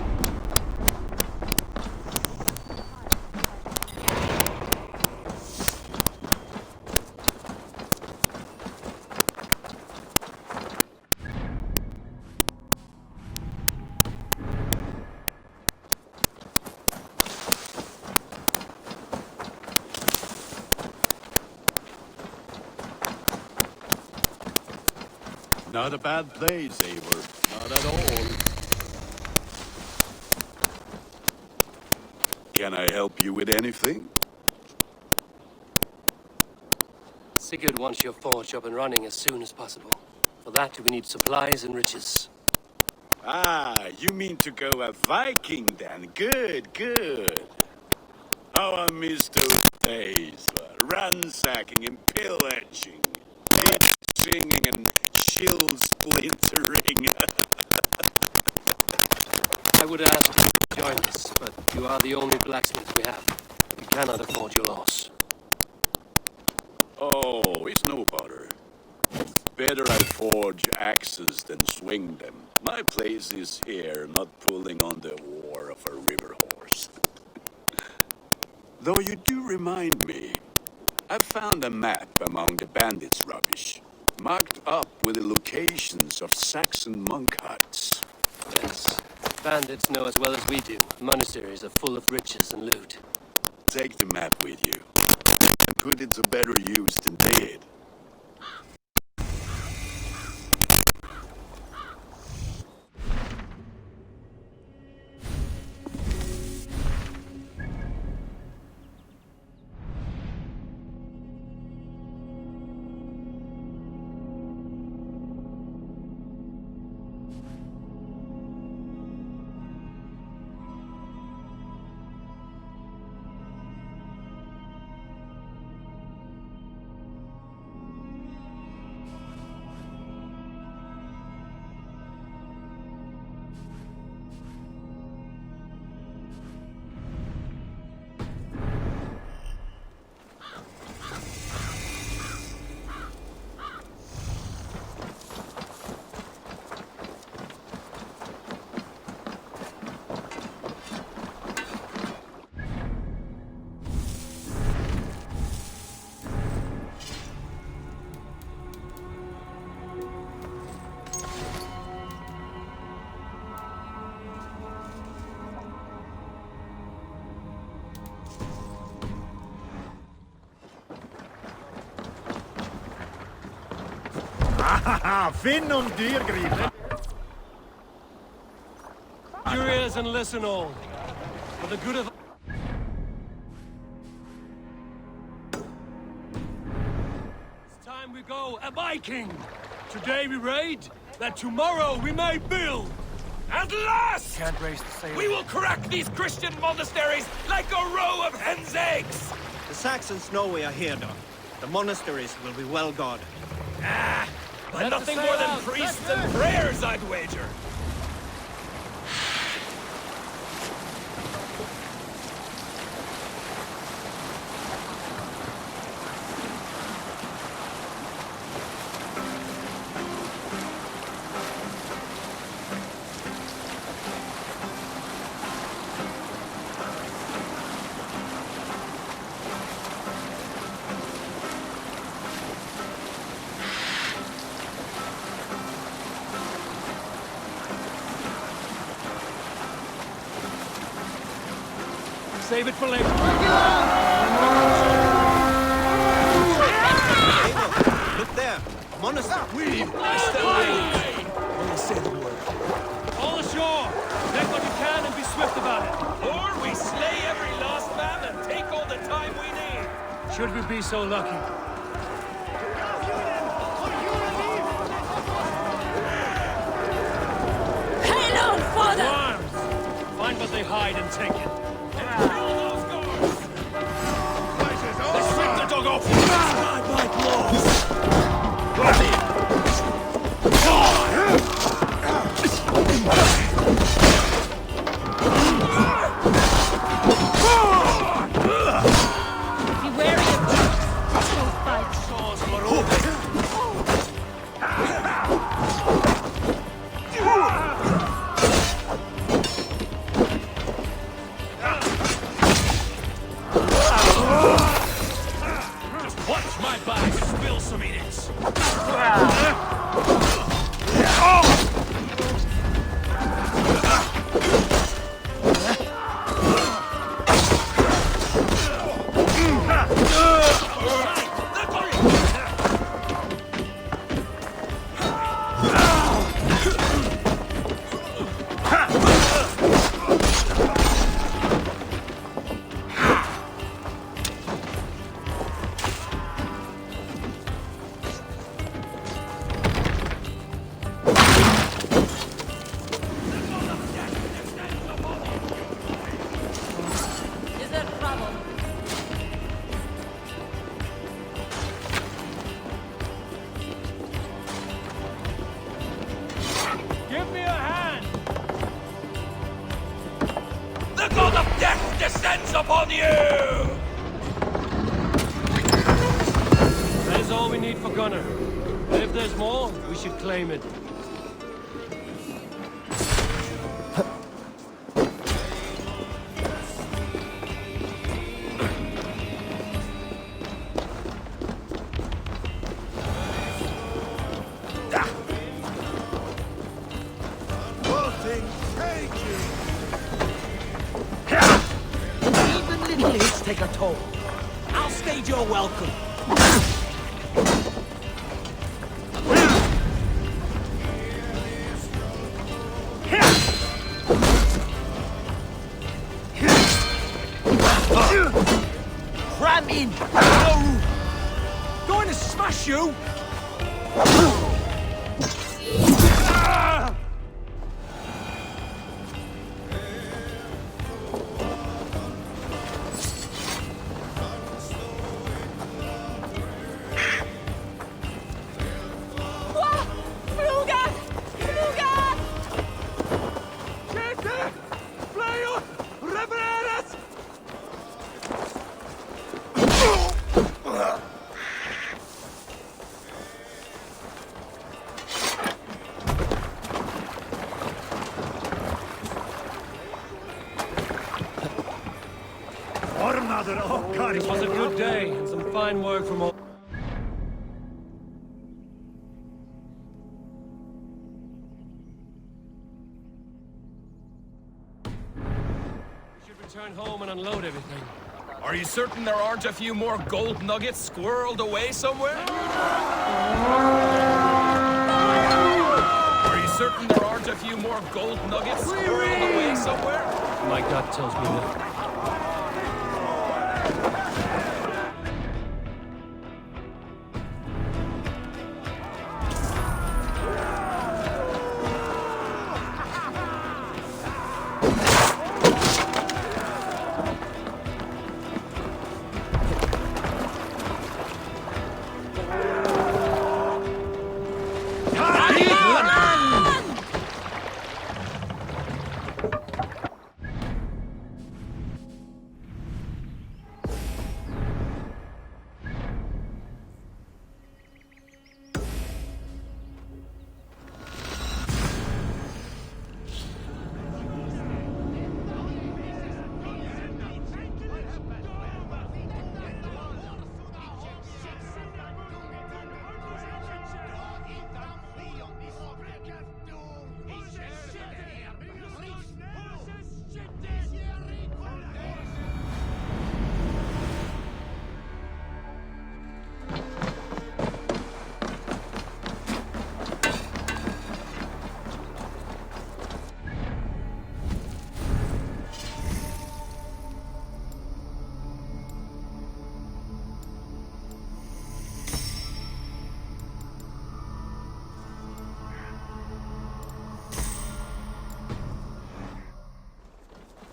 Not a bad place, Eivor. Not at all. Can I help you with anything? Sigurd wants your forge up and running as soon as possible. For that, we need supplies and riches. Ah, you mean to go a Viking then? Good, good. How I miss those days. Ransacking and pillaging. Singing and shield splintering. I would ask you to join us, but you are the only blacksmith we have. We cannot afford your loss. Oh, it's no bother. Better I forge axes than swing them. My place is here, not pulling on the war of a river horse. Though you do remind me, I found a map among the bandits' rubbish, marked up with the locations of Saxon monk huts. Yes, bandits know as well as we do. Monasteries are full of riches and loot. Take the map with you, and put it to better use than they did. Finn und dyrgripen. Your ears and listen all. For the good of... It's time we go a Viking. Today we raid, that tomorrow we may build. At last! Can't raise the sail. We will crack these Christian monasteries like a row of hen's eggs! The Saxons know we are here, Doc. The monasteries will be well guarded. But nothing more than priests and prayers, I'd wager. Save it for later. Look there! A monastery! Only say the word. All ashore! Take what you can and be swift about it. Or we slay every last man and take all the time we need. Should we be so lucky? Hail on, father! Arms! Find what they hide and take it. Let's rip the dog off! God, my claws! Be wary of dogs. Don't fight. Saws for Watch my back, spill some idiots! Is there trouble? Give me a hand! The god of death descends upon you! That is all we need for Gunnar. But if there's more, we should claim it. Even little hits take a toll. I'll stage your welcome. Cram in! No! Going to smash you! It was a good day, and some fine work from all... We should return home and unload everything. Are you certain there aren't a few more gold nuggets squirreled away somewhere? certain there aren't a few more gold nuggets squirreled away somewhere? My gut tells me no.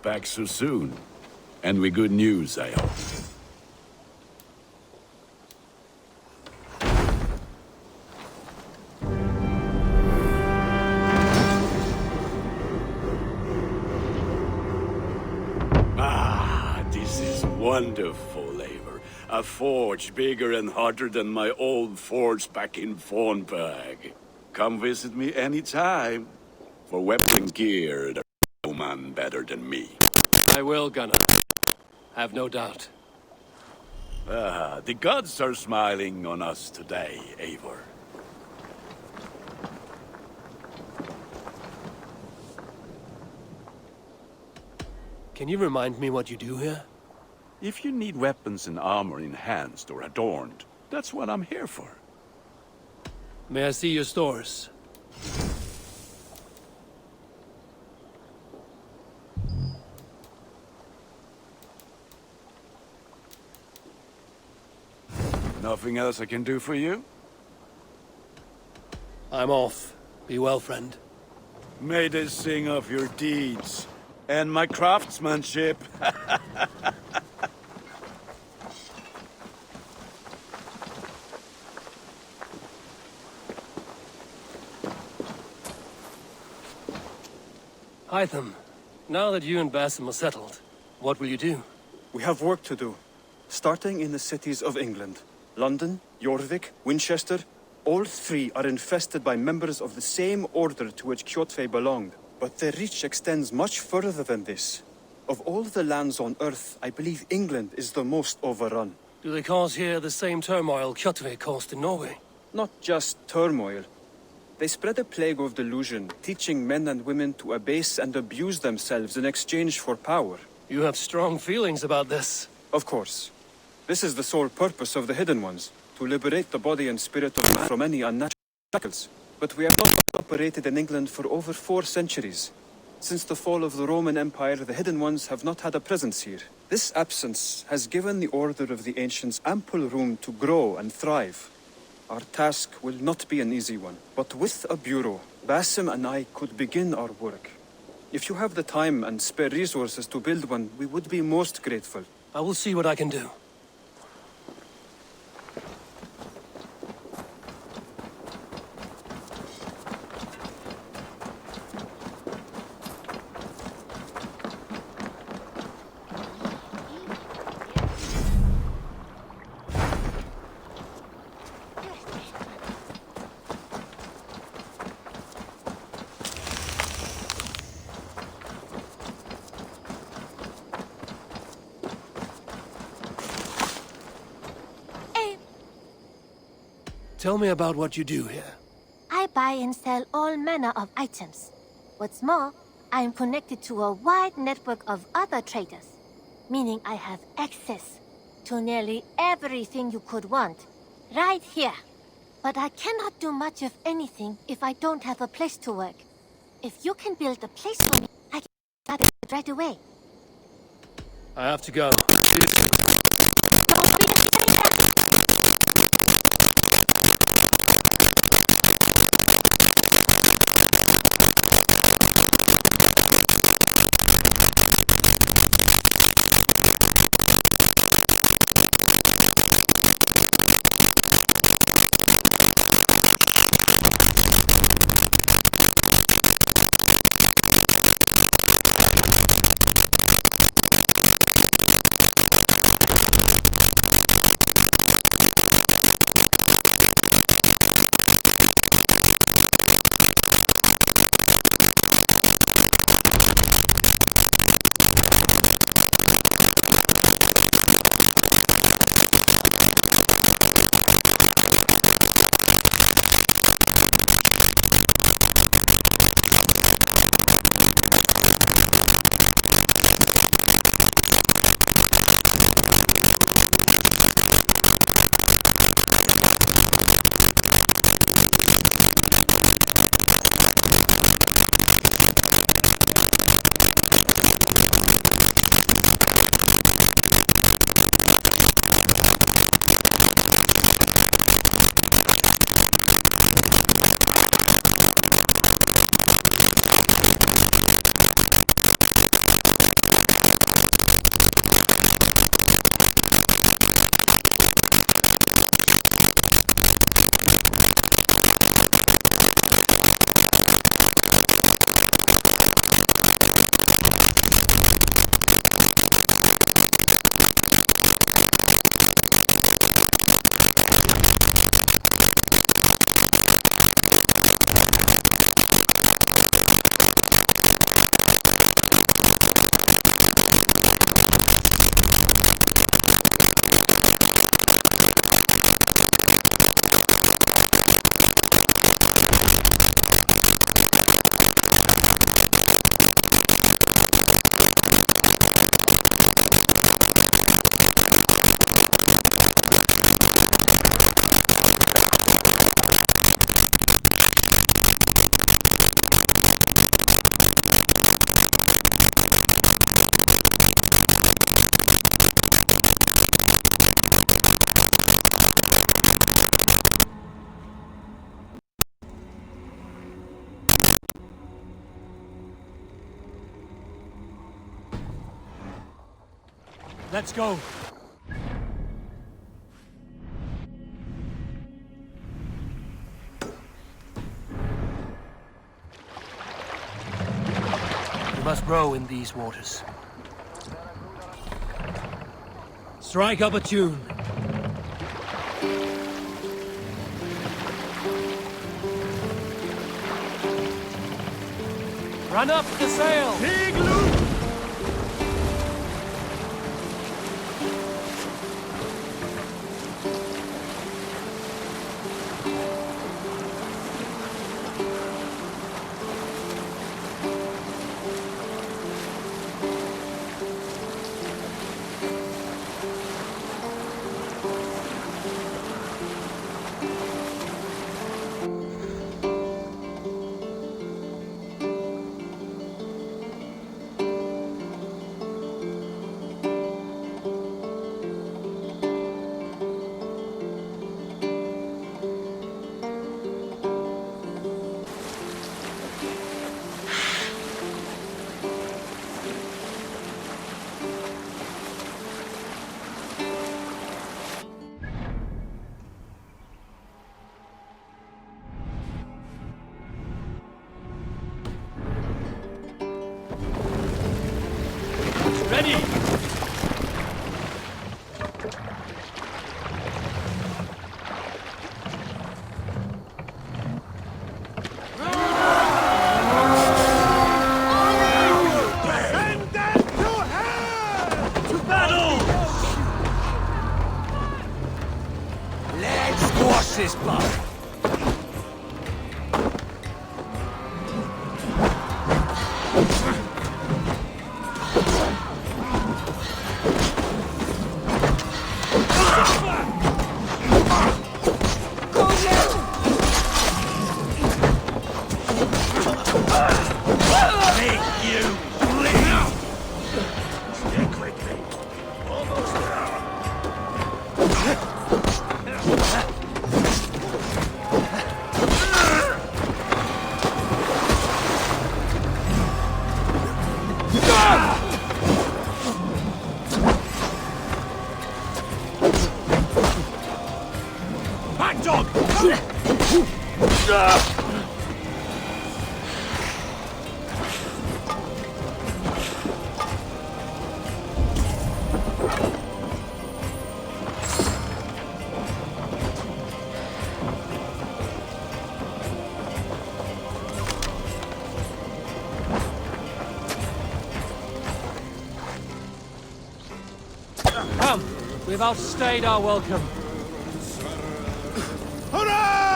Back so soon. And with good news, I hope. Ah, this is wonderful, Eivor. A forge bigger and hotter than my old forge back in Fornburg. Come visit me anytime. For weapon gear, there's no man better than me. I will, Gunnar. Have no doubt. The gods are smiling on us today, Eivor. Can you remind me what you do here? If you need weapons and armor enhanced or adorned, that's what I'm here for. May I see your stores? Nothing else I can do for you? I'm off. Be well, friend. May they sing of your deeds and my craftsmanship. Hytham, now that you and Basim are settled, what will you do? We have work to do, starting in the cities of England. London, Jorvik, Winchester, all three are infested by members of the same order to which Kjotve belonged. But their reach extends much further than this. Of all the lands on Earth, I believe England is the most overrun. Do they cause here the same turmoil Kjotve caused in Norway? Not just turmoil. They spread a plague of delusion, teaching men and women to abase and abuse themselves in exchange for power. You have strong feelings about this. Of course. This is the sole purpose of the Hidden Ones, to liberate the body and spirit of man from any unnatural shackles. But we have not operated in England for over 4 centuries. Since the fall of the Roman Empire, the Hidden Ones have not had a presence here. This absence has given the Order of the Ancients ample room to grow and thrive. Our task will not be an easy one, but with a bureau, Basim and I could begin our work. If you have the time and spare resources to build one, we would be most grateful. I will see what I can do. Tell me about what you do here. I buy and sell all manner of items. What's more, I am connected to a wide network of other traders, meaning I have access to nearly everything you could want, right here. But I cannot do much of anything if I don't have a place to work. If you can build a place for me, I can start it right away. I have to go. Let's go. We must row in these waters. Strike up a tune. Run up the sail! Big loop! Ready! Let's squash this bug. Go, Ned! Come, we've outstayed our welcome. Hurrah!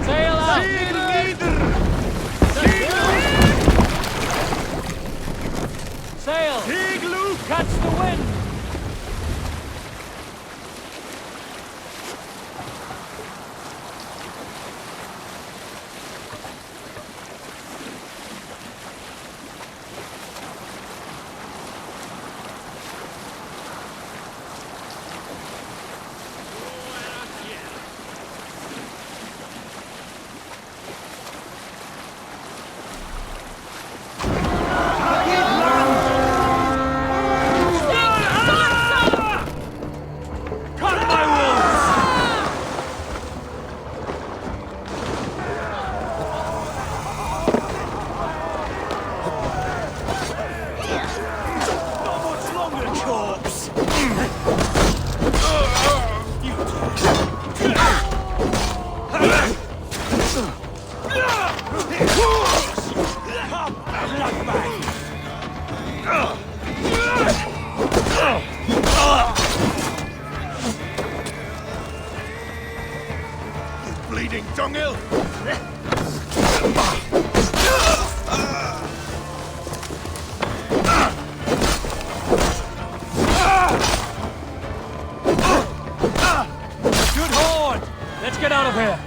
Sail out! Sail! Catch the wind! Bleeding dunghill! Good horn! Let's get out of here!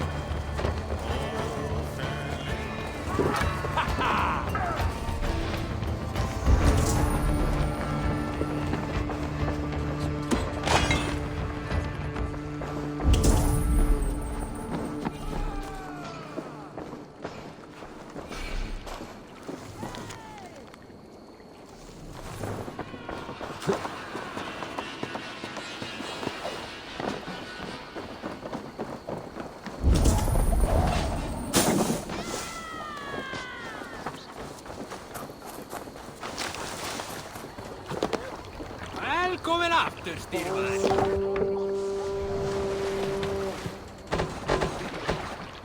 Välkommen after, Styrman.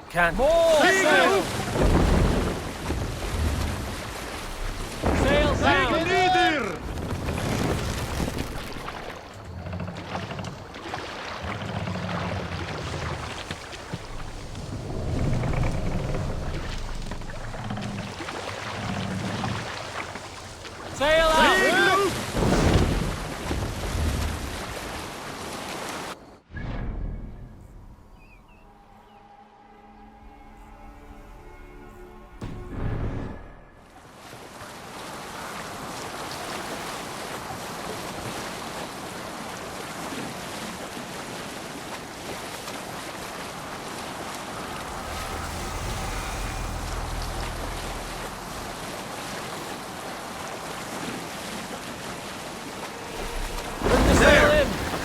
Can't. More sail! Sail down! Sail out!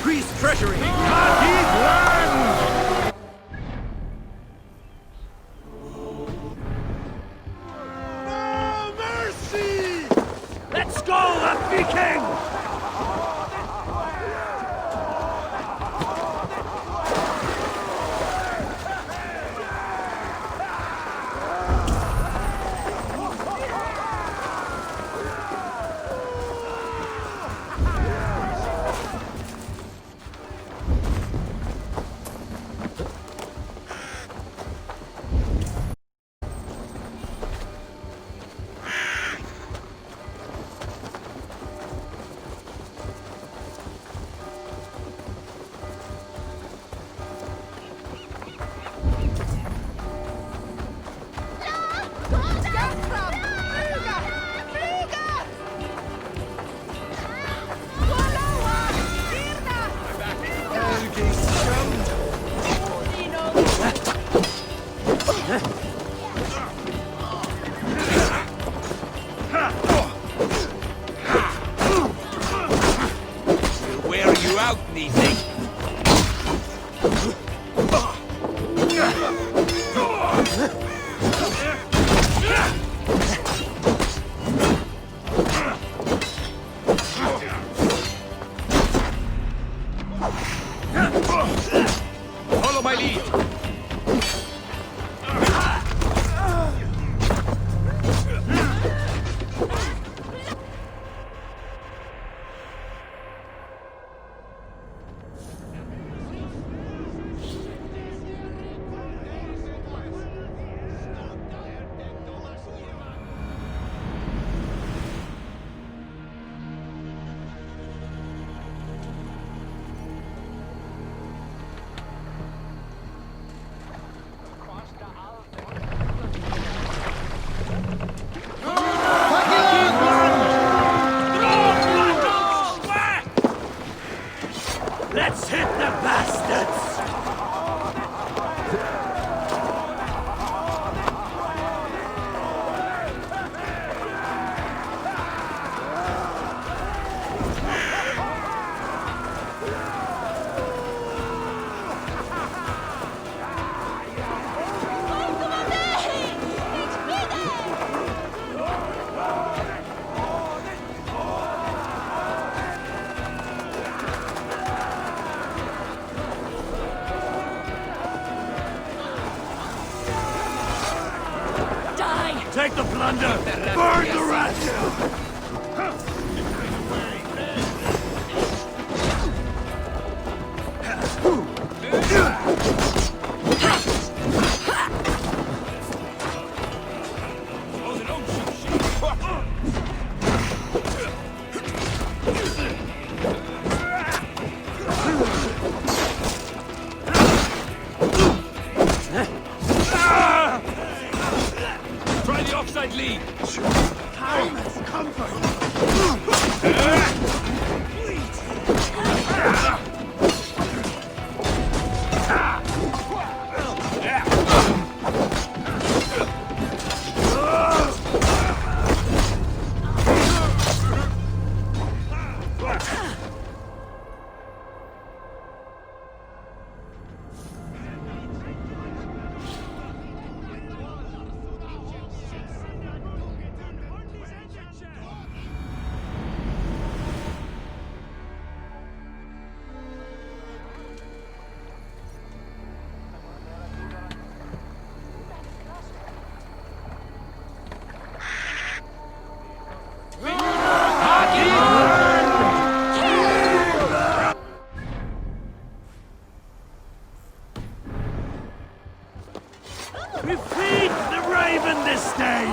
Priest treasury! Carthage land! No mercy! Let's go, the Viking! Follow my lead. Let's hit the bastards! Take the plunder! Burn the rats! Try the offside lead. Time has come for We feed the raven this day!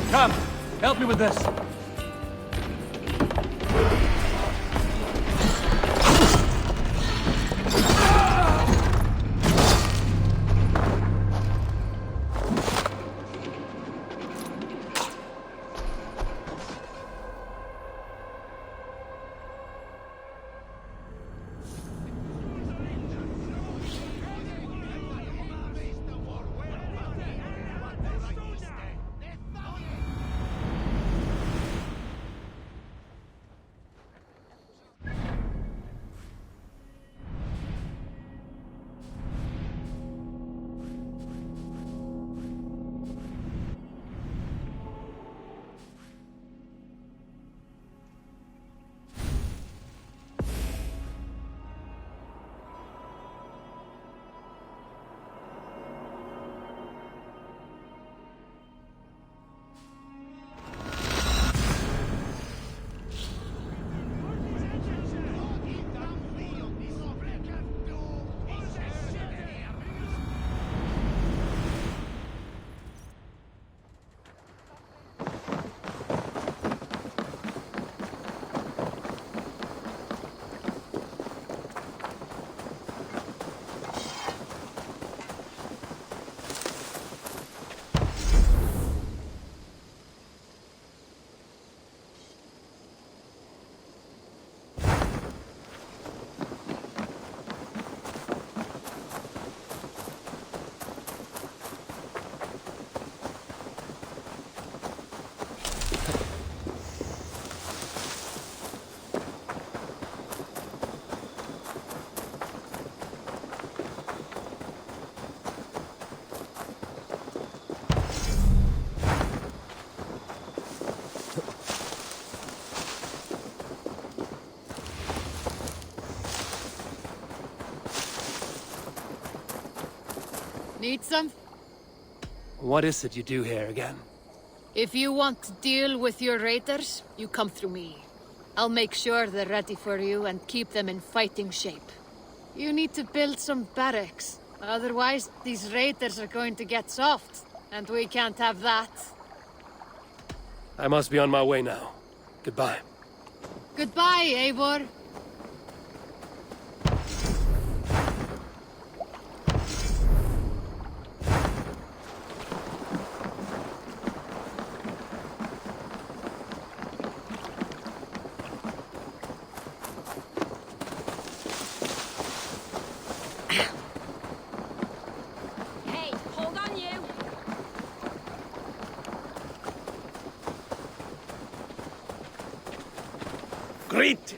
Come, help me with this. Need some? What is it you do here again? If you want to deal with your raiders, you come through me. I'll make sure they're ready for you and keep them in fighting shape. You need to build some barracks. Otherwise, these raiders are going to get soft, and we can't have that. I must be on my way now. Goodbye. Goodbye, Eivor. Hey, hold on you! Great!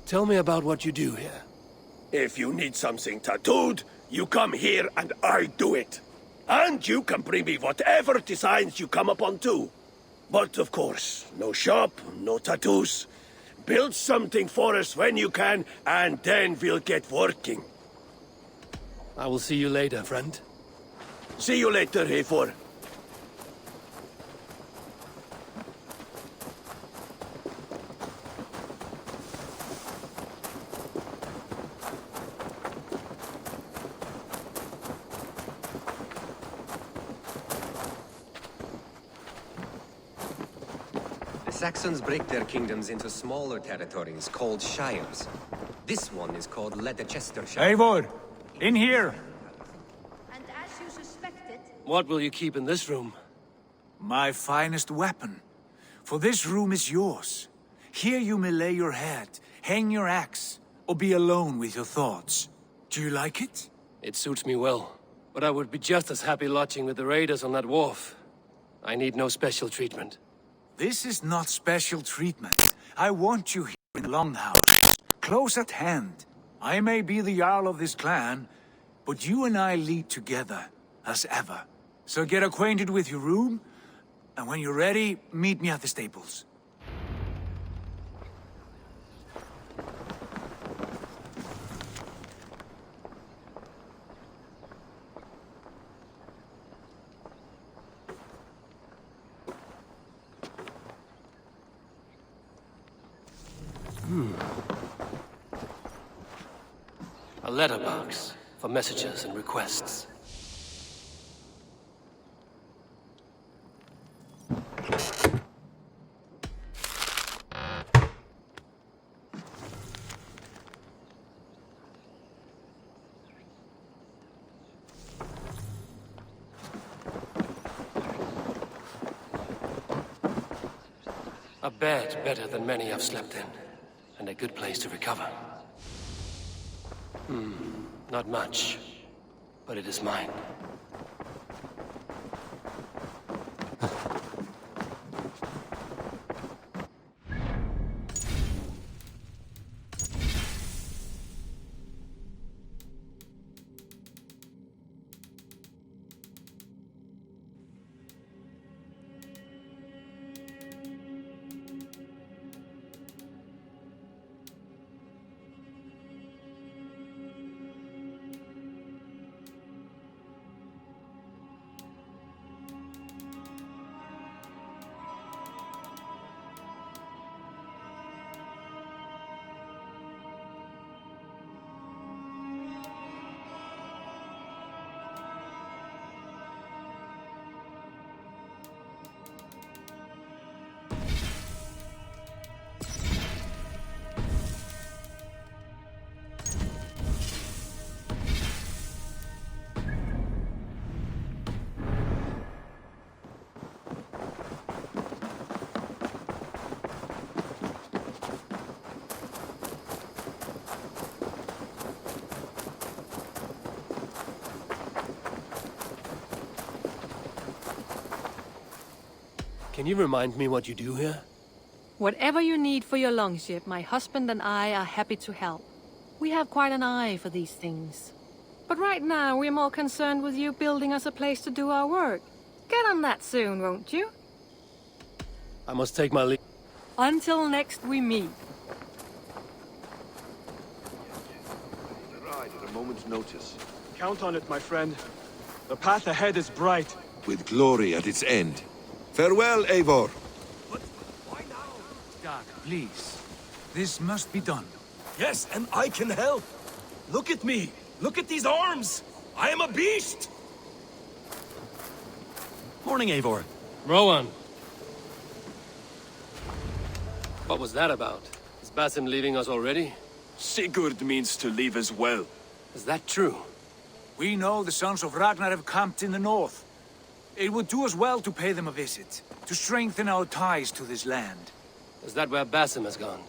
Tell me about what you do here. If you need something tattooed, you come here and I do it. And you can bring me whatever designs you come upon too. But of course, no shop, no tattoos. Build something for us when you can, and then we'll get working. I will see you later, friend. See you later, Eivor. The Saxons break their kingdoms into smaller territories called shires. This one is called Leicestershire. Eivor! In here! And as you suspected... What will you keep in this room? My finest weapon. For this room is yours. Here you may lay your head, hang your axe, or be alone with your thoughts. Do you like it? It suits me well. But I would be just as happy lodging with the raiders on that wharf. I need no special treatment. This is not special treatment. I want you here in the Longhouse, close at hand. I may be the Jarl of this clan, but you and I lead together, as ever. So get acquainted with your room, and when you're ready, meet me at the stables. A letterbox for messages and requests. A bed better than many I've slept in, and a good place to recover. Not much, but it is mine. Can you remind me what you do here? Whatever you need for your longship, my husband and I are happy to help. We have quite an eye for these things. But right now, we're more concerned with you building us a place to do our work. Get on that soon, won't you? I must take my leave. Until next we meet. Ride at a moment's notice. Count on it, my friend. The path ahead is bright. With glory at its end. Farewell, Eivor. Dag, please. This must be done. Yes, and I can help. Look at me. Look at these arms. I am a beast. Morning, Eivor. Rowan. What was that about? Is Basim leaving us already? Sigurd means to leave as well. Is that true? We know the sons of Ragnar have camped in the north. It would do us well to pay them a visit, to strengthen our ties to this land. Is that where Basim has gone?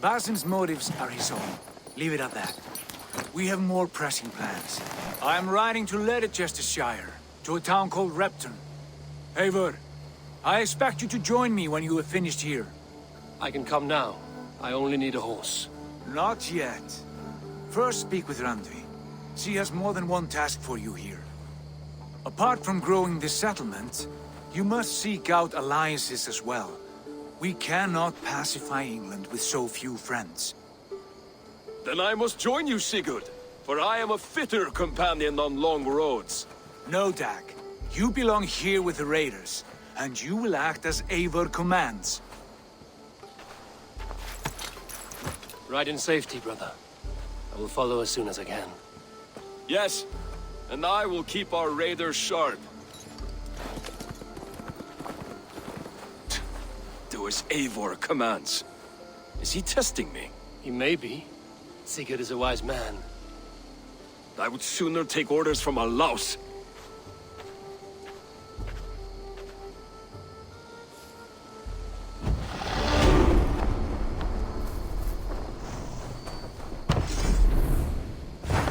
Basim's motives are his own. Leave it at that. We have more pressing plans. I am riding to Leicestershire, to a town called Repton. Eivor, I expect you to join me when you have finished here. I can come now. I only need a horse. Not yet. First speak with Randvi. She has more than one task for you here. Apart from growing this settlement, you must seek out alliances as well. We cannot pacify England with so few friends. Then I must join you, Sigurd, for I am a fitter companion on long roads. No, Dag. You belong here with the raiders, and you will act as Eivor commands. Ride in safety, brother. I will follow as soon as I can. Yes, and I will keep our raiders sharp. Do as Eivor commands. Is he testing me? He may be. Sigurd is a wise man. I would sooner take orders from a louse.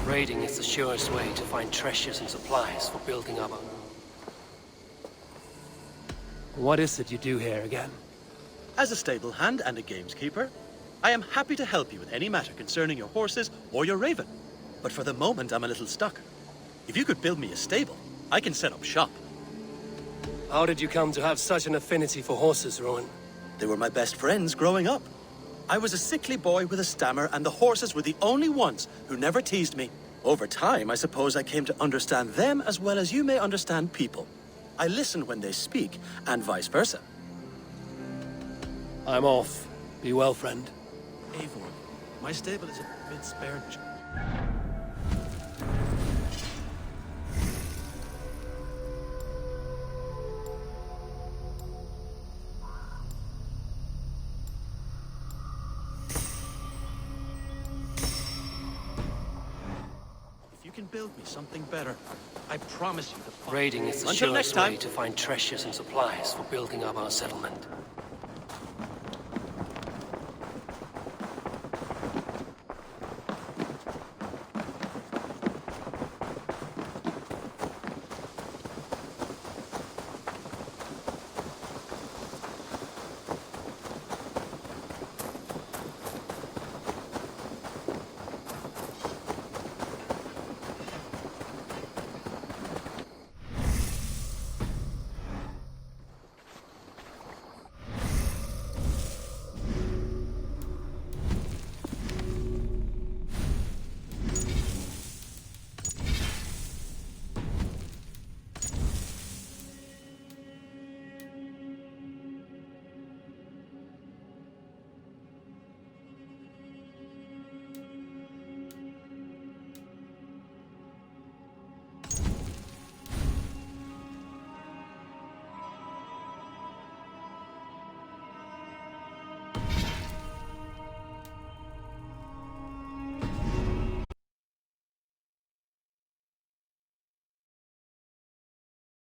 Raiding is the surest way to find treasures and supplies for building up. What is it you do here again? As a stable hand and a gameskeeper, I am happy to help you with any matter concerning your horses or your raven. But for the moment, I'm a little stuck. If you could build me a stable, I can set up shop. How did you come to have such an affinity for horses, Rowan? They were my best friends growing up. I was a sickly boy with a stammer, and the horses were the only ones who never teased me. Over time, I suppose I came to understand them as well as you may understand people. I listen when they speak, and vice versa. I'm off. Be well, friend. Eivor, my stable is a bit spared. If you can build me something better, I promise you the Raiding is the Until next surest time. way to find treasures and supplies for building up our settlement.